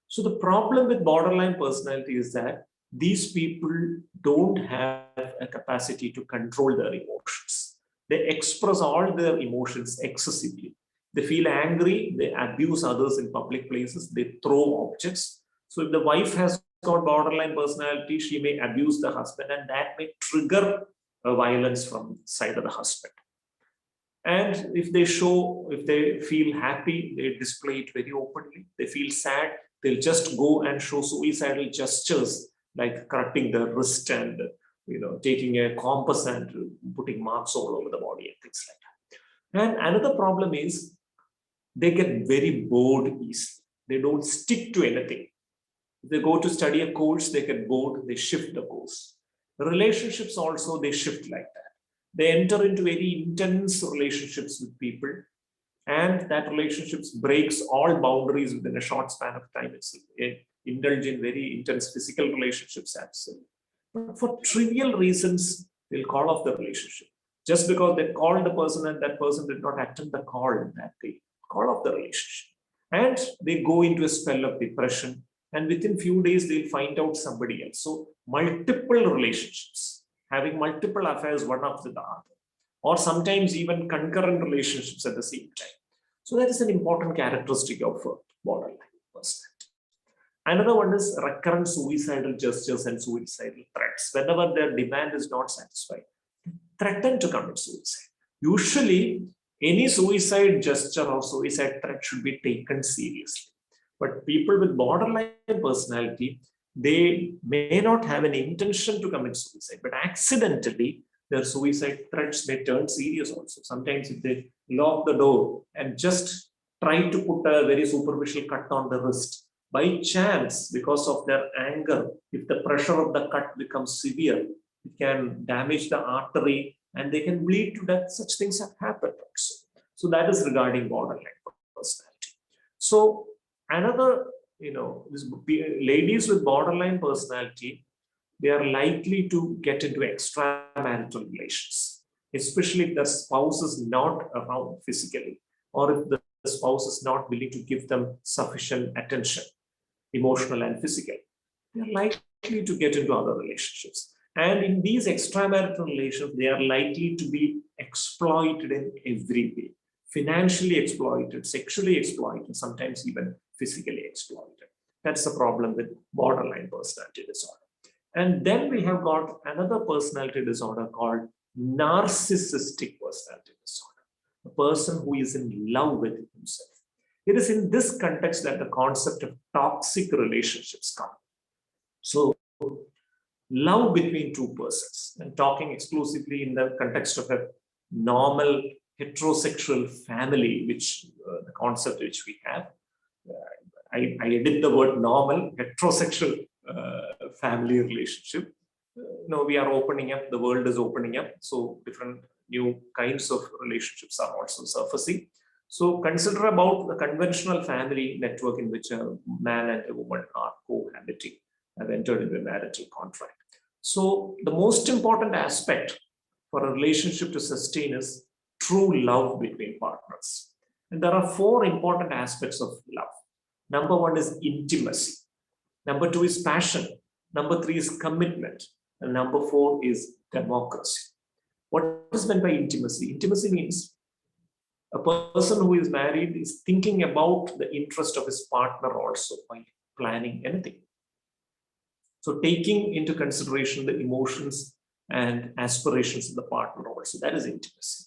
So the problem with borderline personality is that these people don't have a capacity to control their emotions. They express all their emotions excessively. They feel angry, they abuse others in public places, they throw objects. So if the wife has got borderline personality, she may abuse the husband, and that may trigger a violence from the side of the husband. And if they feel happy, they display it very openly. They feel sad, they'll just go and show suicidal gestures like cutting the wrist and taking a compass and putting marks all over the body and things like that. And another problem is they get very bored easily. They don't stick to anything. If they go to study a course, they get bored, they shift the course. The relationships also, they shift like that. They enter into very intense relationships with people, and that relationships breaks all boundaries within a short span of time. It's indulge in very intense physical relationships, absolutely. But for trivial reasons, they'll call off the relationship. Just because they called the person and that person did not attend the call that day, call off the relationship. And they go into a spell of depression, and within few days, they'll find out somebody else. So multiple relationships, having multiple affairs one after the other, or sometimes even concurrent relationships at the same time. So that is an important characteristic of borderline personality. Another one is recurrent suicidal gestures and suicidal threats. Whenever their demand is not satisfied, threaten to commit suicide. Usually, any suicide gesture or suicide threat should be taken seriously. But people with borderline personality, they may not have an intention to commit suicide, but accidentally their suicide threats may turn serious also. Sometimes if they lock the door and just try to put a very superficial cut on the wrist, by chance, because of their anger, if the pressure of the cut becomes severe, it can damage the artery and they can bleed to death. Such things have happened also. So that is regarding borderline personality. So another, ladies with borderline personality, they are likely to get into extramarital relations, especially if their spouse is not around physically, or if the spouse is not willing to give them sufficient attention, emotional and physical. They are likely to get into other relationships. And in these extramarital relations, they are likely to be exploited in every way. Financially exploited, sexually exploited, sometimes even physically exploited. That's the problem with borderline personality disorder. And then we have got another personality disorder called narcissistic personality disorder. A person who is in love with himself. It is in this context that the concept of toxic relationships come. So, love between two persons, and talking exclusively in the context of a normal heterosexual family, which the concept which we have. I edit the word normal, heterosexual family relationship. We are opening up, the world is opening up. So different new kinds of relationships are also surfacing. So consider about the conventional family network in which a man and a woman are cohabiting, have entered into a marital contract. So the most important aspect for a relationship to sustain is true love between partners. And there are 4 important aspects of love. Number 1 is intimacy. Number 2 is passion. Number 3 is commitment. And number 4 is democracy. What is meant by intimacy? Intimacy means a person who is married is thinking about the interest of his partner also by planning anything. So taking into consideration the emotions and aspirations of the partner also, that is intimacy.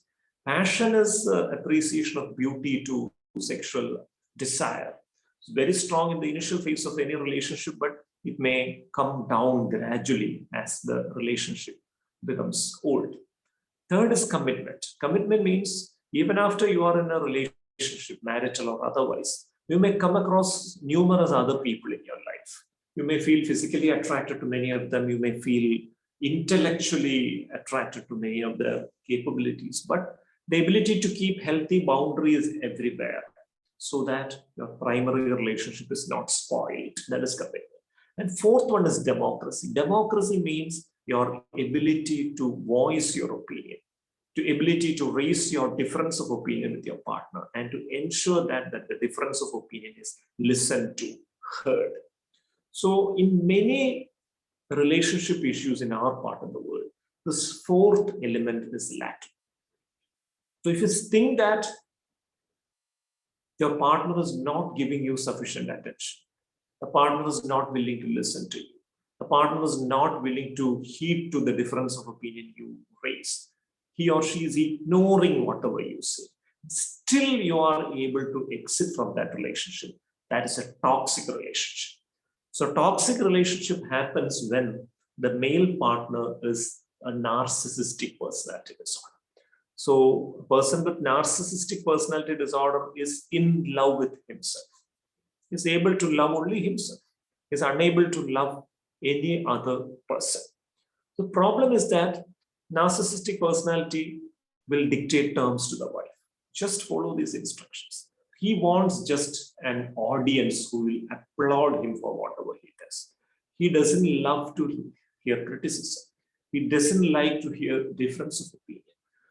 Passion is appreciation of beauty to sexual desire. It's very strong in the initial phase of any relationship, but it may come down gradually as the relationship becomes old. Third is commitment. Commitment means even after you are in a relationship, marital or otherwise, you may come across numerous other people in your life. You may feel physically attracted to many of them. You may feel intellectually attracted to many of their capabilities, but the ability to keep healthy boundaries everywhere so that your primary relationship is not spoiled. That is commitment. And fourth one is democracy. Democracy means your ability to voice your opinion, the ability to raise your difference of opinion with your partner, and to ensure that the difference of opinion is listened to, heard. So in many relationship issues in our part of the world, this fourth element is lacking. So if you think that your partner is not giving you sufficient attention, the partner is not willing to listen to you, the partner is not willing to heed to the difference of opinion you raise, he or she is ignoring whatever you say, still you are able to exit from that relationship. That is a toxic relationship. So toxic relationship happens when the male partner is a narcissistic personality disorder. So a person with narcissistic personality disorder is in love with himself, is able to love only himself, is unable to love any other person. The problem is that narcissistic personality will dictate terms to the wife. Just follow these instructions. He wants just an audience who will applaud him for whatever he does. He doesn't love to hear criticism. He doesn't like to hear difference of opinion.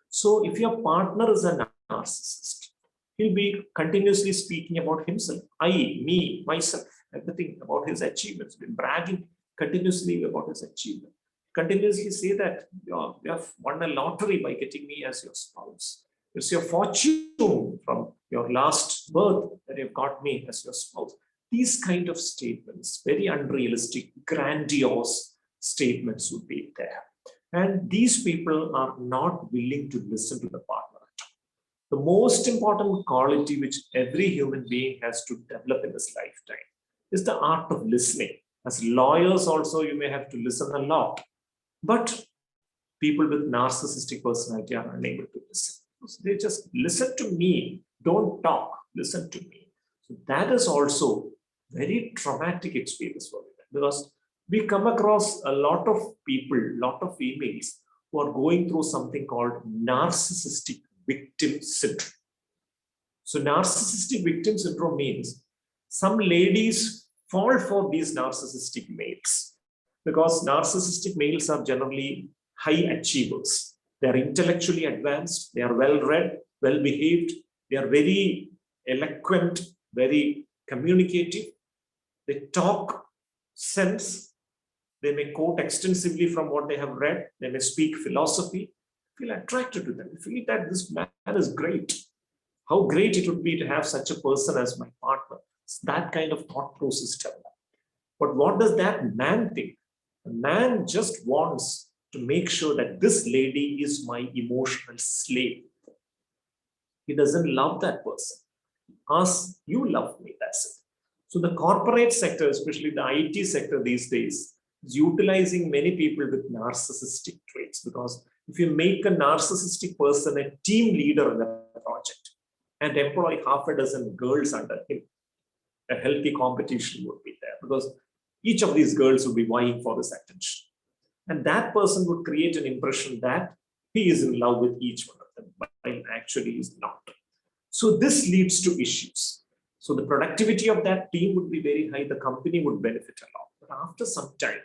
So if your partner is a narcissist, he'll be continuously speaking about himself, I, me, myself, everything about his achievements, be bragging continuously about his achievement. Continuously say that you have won a lottery by getting me as your spouse. It's your fortune from your last birth that you've got me as your spouse. These kind of statements, very unrealistic, grandiose statements would be there. And these people are not willing to listen to the partner at all. The most important quality which every human being has to develop in this lifetime is the art of listening. As lawyers also, you may have to listen a lot. But people with narcissistic personality are unable to listen. So they just listen to me, don't talk, listen to me. So that is also very traumatic experience for me, because we come across a lot of people, lot of females who are going through something called narcissistic victim syndrome. So narcissistic victim syndrome means some ladies fall for these narcissistic males because narcissistic males are generally high achievers. They are intellectually advanced, they are well-read, well-behaved, they are very eloquent, very communicative. They talk sense. They may quote extensively from what they have read. They may speak philosophy. Feel attracted to them. Feel that this man is great. How great it would be to have such a person as my partner. It's that kind of thought process developed. But what does that man think? The man just wants to make sure that this lady is my emotional slave. He doesn't love that person. As you love me, that's it. So the corporate sector, especially the IT sector these days, is utilizing many people with narcissistic traits, because if you make a narcissistic person a team leader in a project and employ half a dozen girls under him, a healthy competition would be there, because each of these girls would be vying for this attention. And that person would create an impression that he is in love with each one of them, but actually is not. So this leads to issues. So the productivity of that team would be very high, the company would benefit a lot. But after some time,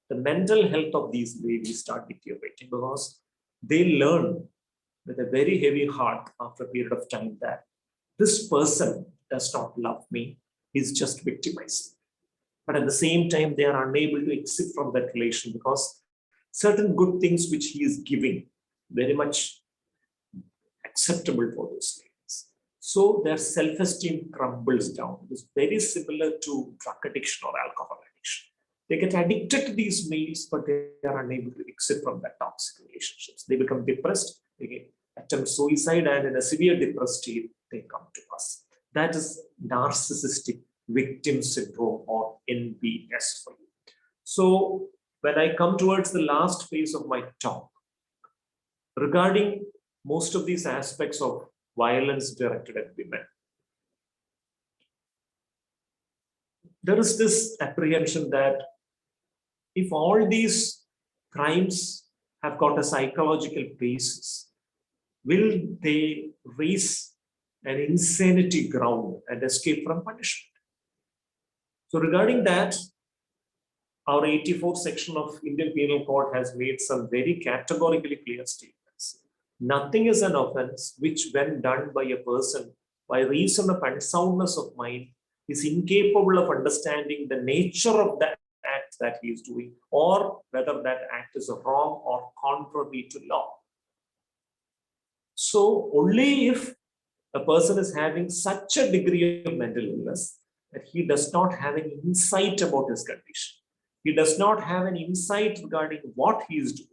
the mental health of these ladies start deteriorating, because they learn with a very heavy heart after a period of time that this person does not love me, he's just victimizing. But at the same time, they are unable to exit from that relation because certain good things which he is giving very much acceptable for those ladies. So their self-esteem crumbles down. It is very similar to drug addiction or alcohol addiction. They get addicted to these males, but they are unable to exit from that toxic relationships. They become depressed, they attempt suicide, and in a severe depressed state, they come to us. That is narcissistic victim syndrome, or NVS for you. So when I come towards the last phase of my talk, regarding most of these aspects of violence directed at women, there is this apprehension that if all these crimes have got a psychological basis, will they raise an insanity ground and escape from punishment? So regarding that, our 84th section of Indian Penal Code has made some very categorically clear statements. Nothing is an offense which, when done by a person by reason of unsoundness of mind, is incapable of understanding the nature of that act that he is doing, or whether that act is wrong or contrary to law. So only if a person is having such a degree of mental illness that he does not have an insight about his condition, he does not have an insight regarding what he is doing,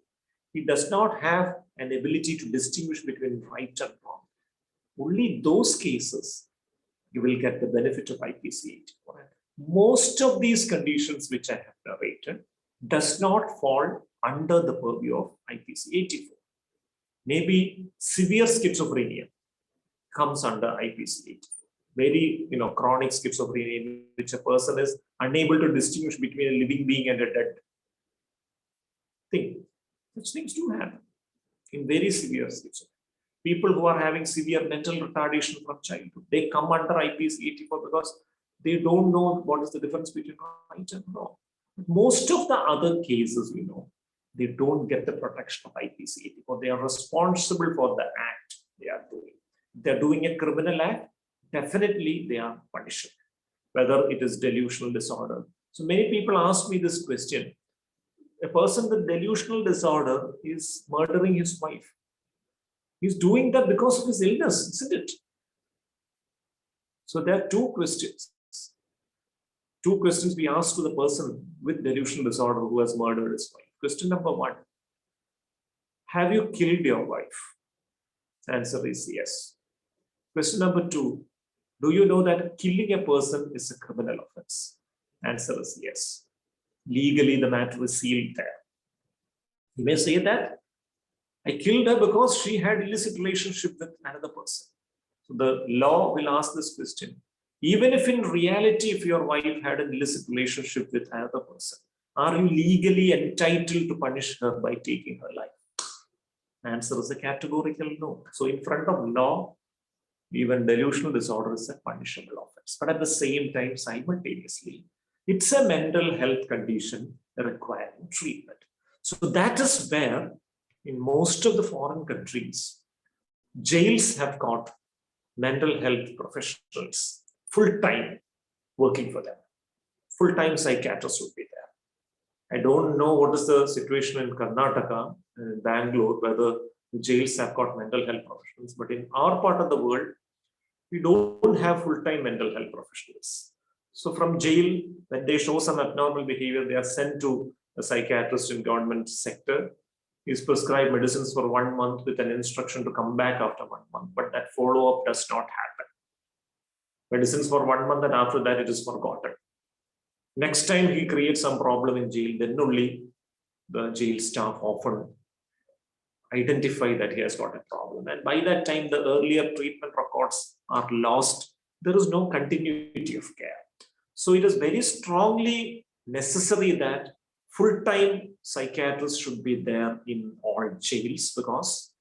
he does not have an ability to distinguish between right and wrong, only those cases you will get the benefit of IPC 84. Most of these conditions which I have narrated does not fall under the purview of IPC 84. Maybe severe schizophrenia comes under IPC 84. Very, chronic schizophrenia in which a person is unable to distinguish between a living being and a dead thing. Such things do happen in very severe schizophrenia. People who are having severe mental retardation from childhood, they come under IPC 84 because they don't know what is the difference between right and wrong. Most of the other cases, they don't get the protection of IPC 84. They are responsible for the act they are doing. If they're doing a criminal act, definitely they are punishable, whether it is delusional disorder. So many people ask me this question. A person with delusional disorder is murdering his wife. He's doing that because of his illness, isn't it? So there are two questions. Two questions we ask to the person with delusional disorder who has murdered his wife. Question number one, have you killed your wife? Answer is yes. Question number two, do you know that killing a person is a criminal offense? Answer is yes. Legally, the matter is sealed there. You may say that I killed her because she had illicit relationship with another person. So the law will ask this question. Even if in reality, if your wife had an illicit relationship with another person, are you legally entitled to punish her by taking her life? Answer is a categorical no. So in front of law, even delusional disorder is a punishable offense. But at the same time, simultaneously, it's a mental health condition requiring treatment. So that is where in most of the foreign countries, jails have got mental health professionals full-time working for them. Full-time psychiatrists would be there. I don't know what is the situation in Karnataka, Bangalore, whether the jails have got mental health professionals, but in our part of the world, we don't have full-time mental health professionals. So from jail, when they show some abnormal behavior, they are sent to a psychiatrist in government sector. He's prescribed medicines for 1 month with an instruction to come back after 1 month, but that follow-up does not happen. Medicines for 1 month and after that it is forgotten. Next time he creates some problem in jail, then only the jail staff often identify that he has got a problem. And by that time, the earlier treatment records are lost. There is no continuity of care. So it is very strongly necessary that full-time psychiatrists should be there in all jails, because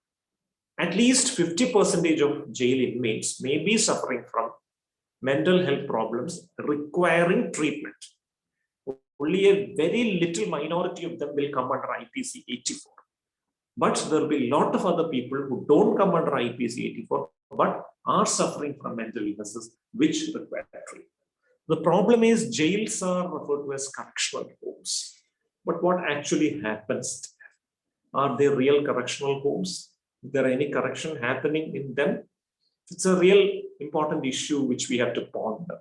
at least 50% of jail inmates may be suffering from mental health problems requiring treatment. Only a very little minority of them will come under IPC 84. But there will be a lot of other people who don't come under IPC 84, but are suffering from mental illnesses which require treatment. The problem is jails are referred to as correctional homes. But what actually happens? Are they real correctional homes? Is there any correction happening in them? It's a real important issue which we have to ponder.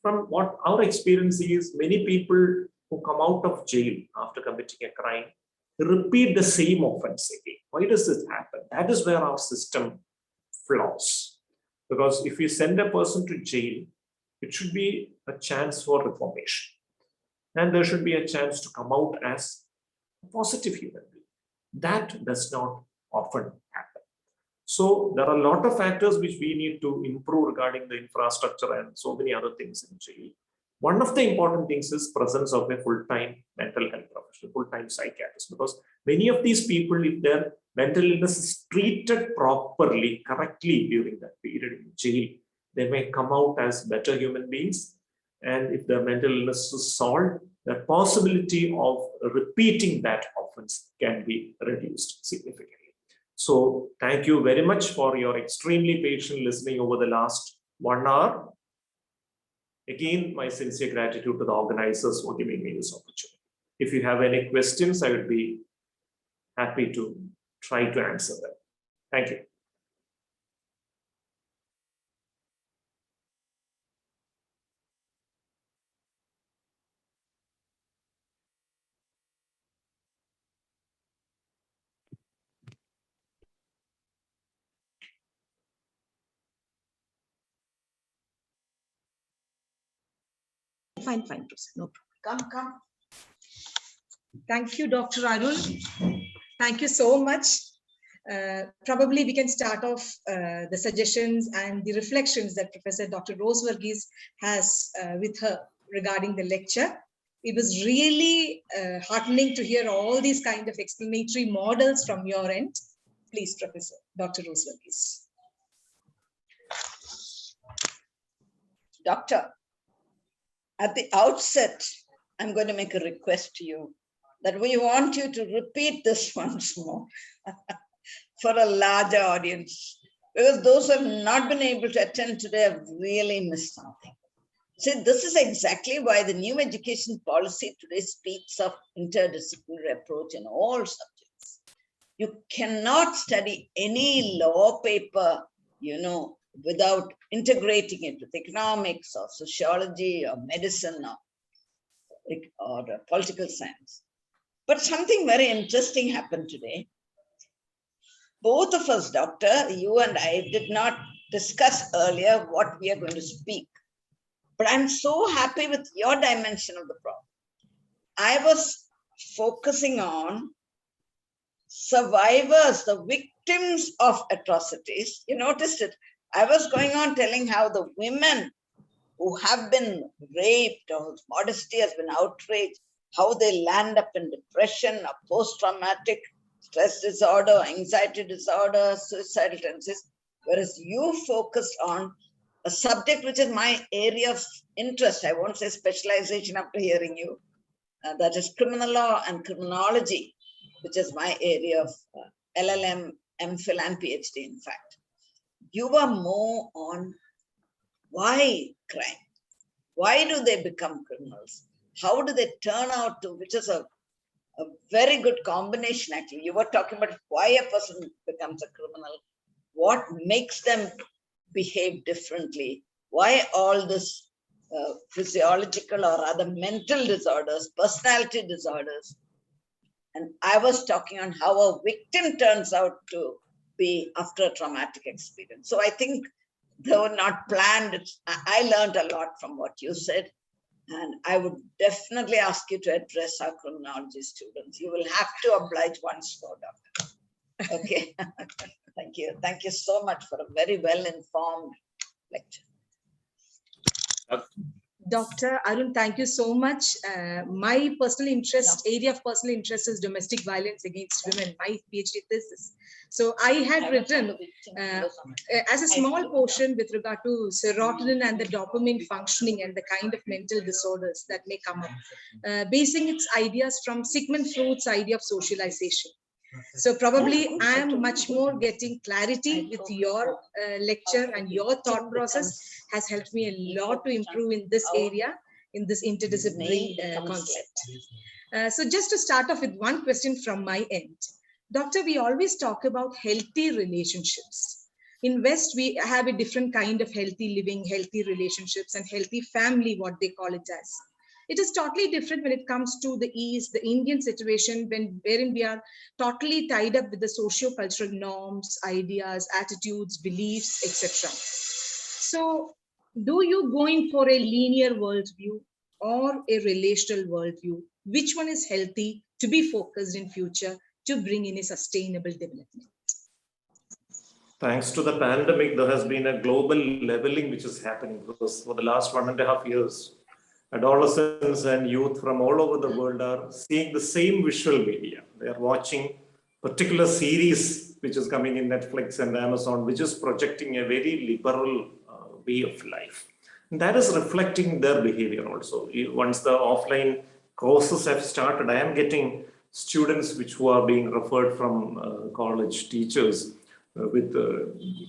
From what our experience is, many people who come out of jail after committing a crime repeat the same offense again. Why does this happen? That is where our system flaws. Because if you send a person to jail, it should be a chance for reformation. And there should be a chance to come out as a positive human being. That does not often happen. So there are a lot of factors which we need to improve regarding the infrastructure and so many other things in jail. One of the important things is presence of a full-time mental health professional, full-time psychiatrist, because many of these people, if their mental illness is treated properly, correctly during that period in jail, they may come out as better human beings. And if their mental illness is solved, the possibility of repeating that offense can be reduced significantly. So thank you very much for your extremely patient listening over the last 1 hour. Again, my sincere gratitude to the organizers for giving me this opportunity. If you have any questions, I would be happy to try to answer them. Thank you. Fine, proceed. No problem. Come. Thank you, Dr. Arun. Thank you so much. Probably we can start off the suggestions and the reflections that Professor Dr. Rose Verghese has with her regarding the lecture. It was really heartening to hear all these kind of explanatory models from your end. Please, Professor Dr. Rose Verghese. Doctor, at the outset, I'm going to make a request to you that we want you to repeat this once more for a larger audience, because those who have not been able to attend today have really missed something. See, this is exactly why the new education policy today speaks of interdisciplinary approach in all subjects. You cannot study any law paper, without integrating it with economics or sociology or medicine or political science. But something very interesting happened today. Both of us, Doctor, you and I, did not discuss earlier what we are going to speak. But I'm so happy with your dimension of the problem. I was focusing on survivors, the victims of atrocities. You noticed it. I was going on telling how the women who have been raped or whose modesty has been outraged, how they land up in depression or post-traumatic stress disorder, anxiety disorder, suicidal tendencies. whereas you focused on a subject which is my area of interest. I won't say specialization after hearing you. That is criminal law and criminology, which is my area of LLM, MPhil and PhD, in fact. You were more on why crime? Why do they become criminals? How do they turn out to, which is a very good combination actually. You were talking about why a person becomes a criminal, what makes them behave differently, why all this physiological or other mental disorders, personality disorders. And I was talking on how a victim turns out to be after a traumatic experience. So I think they were not planned. I learned a lot from what you said. And I would definitely ask you to address our criminology students. You will have to oblige once more, doctor. Okay. Thank you. Thank you so much for a very well-informed lecture. Dr. Arun, thank you so much. My personal interest, area of personal interest is domestic violence against women, my PhD thesis. So I had written as a small portion with regard to serotonin and the dopamine functioning and the kind of mental disorders that may come up, basing its ideas from Sigmund Freud's idea of socialization. So probably I am much more getting clarity with your lecture, and your thought process has helped me a lot to improve in this area, in this interdisciplinary concept. So just to start off with one question from my end. Doctor, we always talk about healthy relationships. In West, we have a different kind of healthy living, healthy relationships, and healthy family, what they call it as. It is totally different when it comes to the East, the Indian situation, wherein we are totally tied up with the socio-cultural norms, ideas, attitudes, beliefs, etc. So, do you go in for a linear worldview or a relational worldview? Which one is healthy to be focused in future to bring in a sustainable development? Thanks to the pandemic, there has been a global leveling which is happening, because for the last 1.5 years, adolescents and youth from all over the world are seeing the same visual media. They are watching particular series which is coming in Netflix and Amazon, which is projecting a very liberal way of life. And that is reflecting their behavior also. Once the offline courses have started, I am getting students who are being referred from college teachers with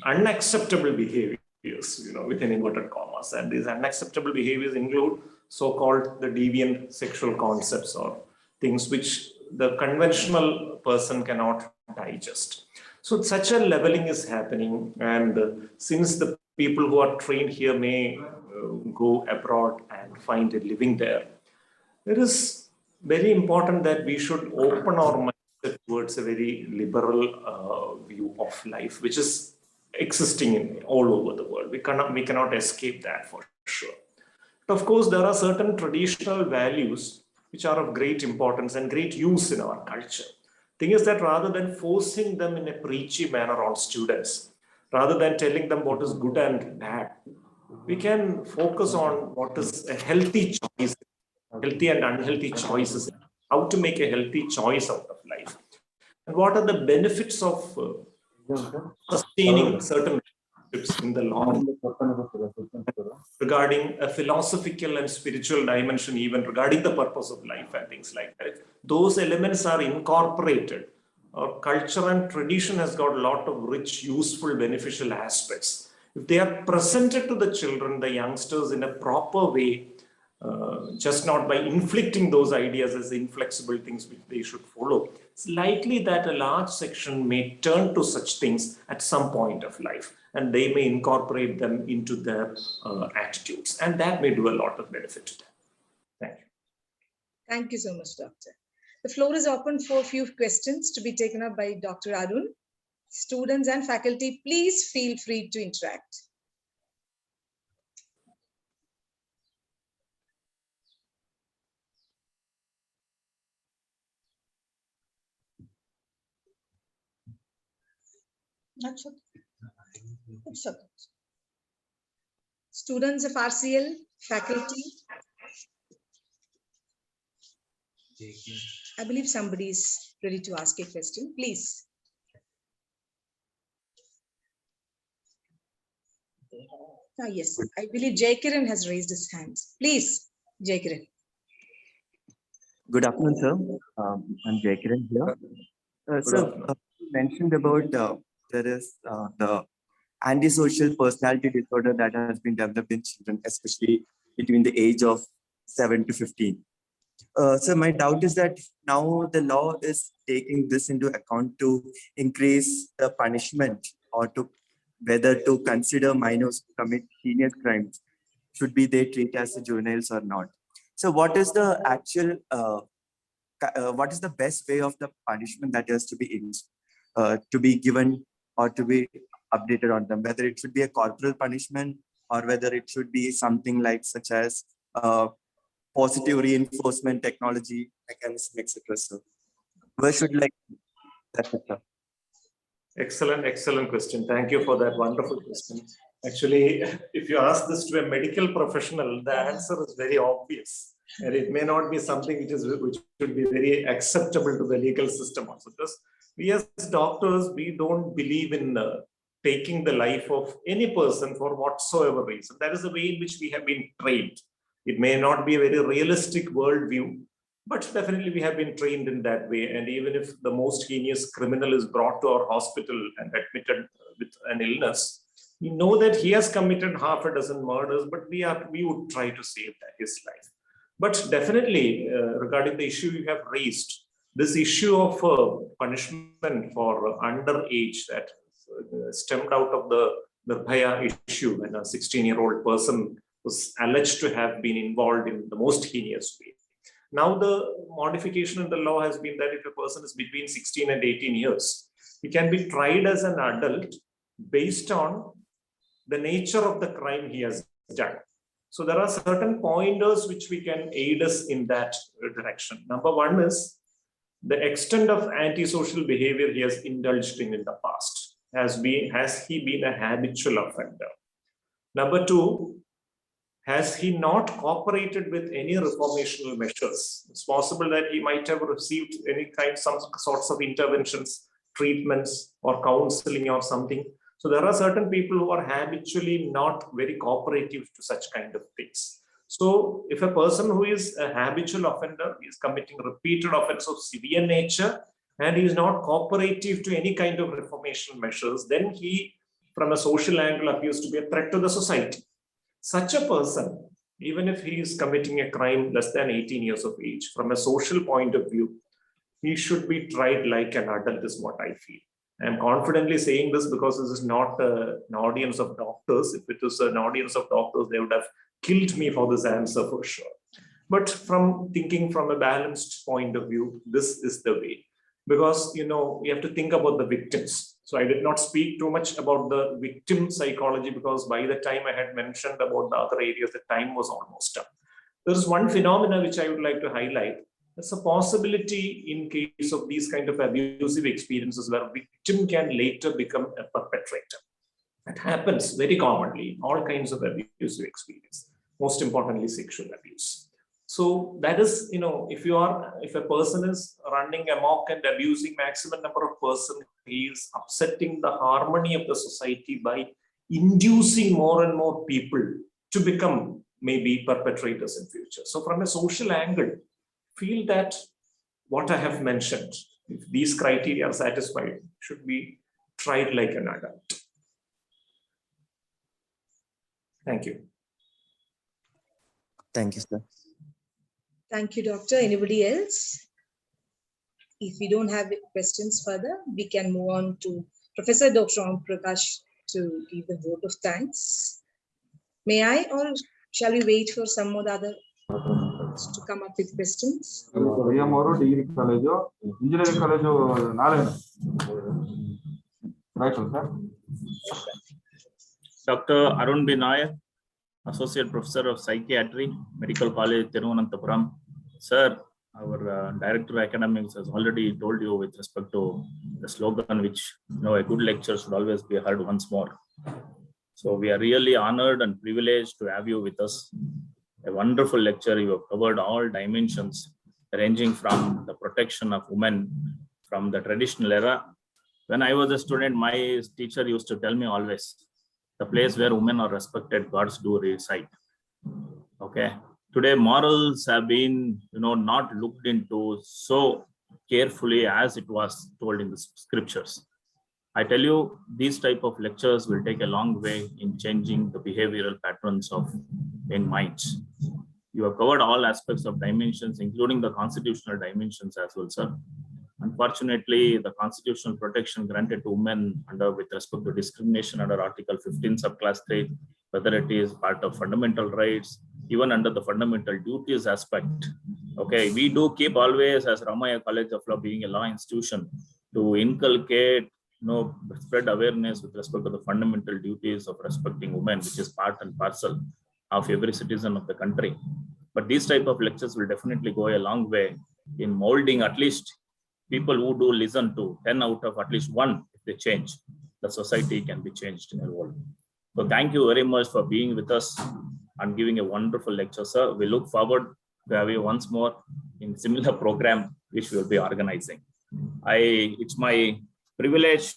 unacceptable behaviors, within inverted commas. And these unacceptable behaviors include so-called the deviant sexual concepts, or things which the conventional person cannot digest. So such a leveling is happening. And since the people who are trained here may go abroad and find a living there, it is very important that we should open our mindset towards a very liberal view of life, which is existing in all over the world. We cannot escape that for sure. But of course, there are certain traditional values which are of great importance and great use in our culture. Thing is that rather than forcing them in a preachy manner on students, rather than telling them what is good and bad, we can focus on what is a healthy choice, healthy and unhealthy choices, how to make a healthy choice out of life, and what are the benefits of sustaining certain relationships in the long run, regarding a philosophical and spiritual dimension, even regarding the purpose of life and things like that. Those elements are incorporated. Our culture and tradition has got a lot of rich, useful, beneficial aspects. If they are presented to the children, the youngsters, in a proper way, just not by inflicting those ideas as inflexible things which they should follow, it's likely that a large section may turn to such things at some point of life, and they may incorporate them into their attitudes, and that may do a lot of benefit to them. Thank you. Thank you so much, Doctor. The floor is open for a few questions to be taken up by Dr. Arun. Students and faculty, please feel free to interact. That's okay. It's okay. Students of RCL, faculty. I believe somebody is ready to ask a question. Please. Yes, I believe Jay Kiran has raised his hands. Please, Jay Kiran. Good afternoon, sir. I'm Jay Kiran here. Sir, afternoon. you mentioned about there is the antisocial personality disorder that has been developed in children, especially between the age of 7 to 15. So my doubt is that now the law is taking this into account to increase the punishment or to whether to consider minors who commit heinous crimes should be they treated as juveniles or not. So what is the actual what is the best way of the punishment that is to be given or to be updated on them, whether it should be a corporal punishment or whether it should be something like such as positive reinforcement technology mechanism, etc. So where should like that's it, sir. Excellent question. Thank you for that wonderful question. Actually, if you ask this to a medical professional, the answer is very obvious. And it may not be something which should be very acceptable to the legal system also. Because we as doctors, we don't believe in taking the life of any person for whatsoever reason. That is the way in which we have been trained. It may not be a very realistic worldview, but definitely we have been trained in that way. And even if the most heinous criminal is brought to our hospital and admitted with an illness, we know that he has committed half a dozen murders, but we would try to save his life. But definitely, regarding the issue you have raised, this issue of punishment for underage that stemmed out of the Nirbhaya issue when a 16-year-old person was alleged to have been involved in the most heinous way. Now the modification in the law has been that if a person is between 16 and 18 years, he can be tried as an adult based on the nature of the crime he has done. So there are certain pointers which we can aid us in that direction. Number one is the extent of antisocial behavior he has indulged in the past. Has he been a habitual offender? Number two, has he not cooperated with any reformational measures? It's possible that he might have received some sorts of interventions, treatments, or counseling or something. So there are certain people who are habitually not very cooperative to such kind of things. So if a person who is a habitual offender is committing repeated offenses of severe nature and he is not cooperative to any kind of reformational measures, then he, from a social angle, appears to be a threat to the society. Such a person, even if he is committing a crime less than 18 years of age, from a social point of view, he should be tried like an adult is what I feel. I am confidently saying this because this is not an audience of doctors. If it was an audience of doctors, they would have killed me for this answer for sure. But from thinking from a balanced point of view, this is the way. Because, we have to think about the victims. So I did not speak too much about the victim psychology because by the time I had mentioned about the other areas, the time was almost up. There is one phenomena which I would like to highlight. There's a possibility in case of these kind of abusive experiences where a victim can later become a perpetrator. That happens very commonly in all kinds of abusive experience, most importantly, sexual abuse. So that is, if a person is running amok and abusing maximum number of persons, he is upsetting the harmony of the society by inducing more and more people to become maybe perpetrators in future. So from a social angle, feel that what I have mentioned, if these criteria are satisfied, should be tried like an adult. Thank you. Thank you, sir. Thank you, Doctor. Anybody else? If we don't have questions further, we can move on to Professor Dr. Om Prakash to give the vote of thanks. May I, or shall we wait for some more other to come up with questions? Degree College, Engineering College, Narayana. Right, sir. Dr. Arun B. Nair, Associate Professor of Psychiatry, Medical College, Thiruvananthapuram. Sir, our Director of Academics has already told you with respect to the slogan, which a good lecture should always be heard once more. So we are really honored and privileged to have you with us. A wonderful lecture. You have covered all dimensions, ranging from the protection of women from the traditional era. When I was a student, my teacher used to tell me always, the place where women are respected, gods do reside. Okay. Today, morals have been, not looked into so carefully as it was told in the scriptures. I tell you, these type of lectures will take a long way in changing the behavioral patterns of young minds. You have covered all aspects of dimensions, including the constitutional dimensions as well, sir. Unfortunately, the constitutional protection granted to women with respect to discrimination under Article 15, subclass 3, whether it is part of fundamental rights, even under the fundamental duties aspect. Okay, we do keep always, as Ramaya College of Law being a law institution, to inculcate, spread awareness with respect to the fundamental duties of respecting women, which is part and parcel of every citizen of the country. But these type of lectures will definitely go a long way in molding at least people who do listen to 10 out of at least 1. If they change, the society can be changed in a world. So thank you very much for being with us and giving a wonderful lecture, sir. We look forward to have you once more in similar program which we will be organizing. It's my privilege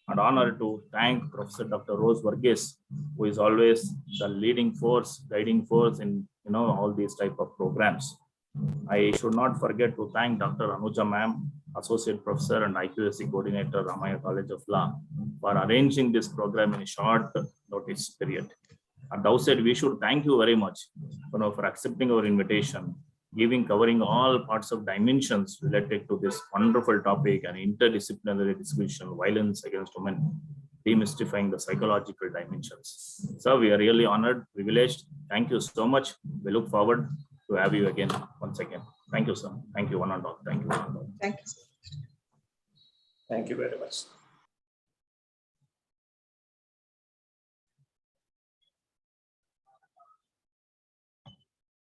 and honor to thank Professor Dr. Rose Verghese, who is always the leading force, guiding force in all these type of programs. I should not forget to thank Dr. Anuja ma'am, Associate Professor and IQAC Coordinator, Ramaya College of Law, for arranging this program in a short notice period. At the outset, we should thank you very much for accepting our invitation, covering all parts of dimensions related to this wonderful topic and interdisciplinary discussion, violence against women, demystifying the psychological dimensions. So we are really honored, privileged. Thank you so much. We look forward to have you again once again. Thank you, sir. Thank you, one and all. Thank you. Thank you. Thank you very much.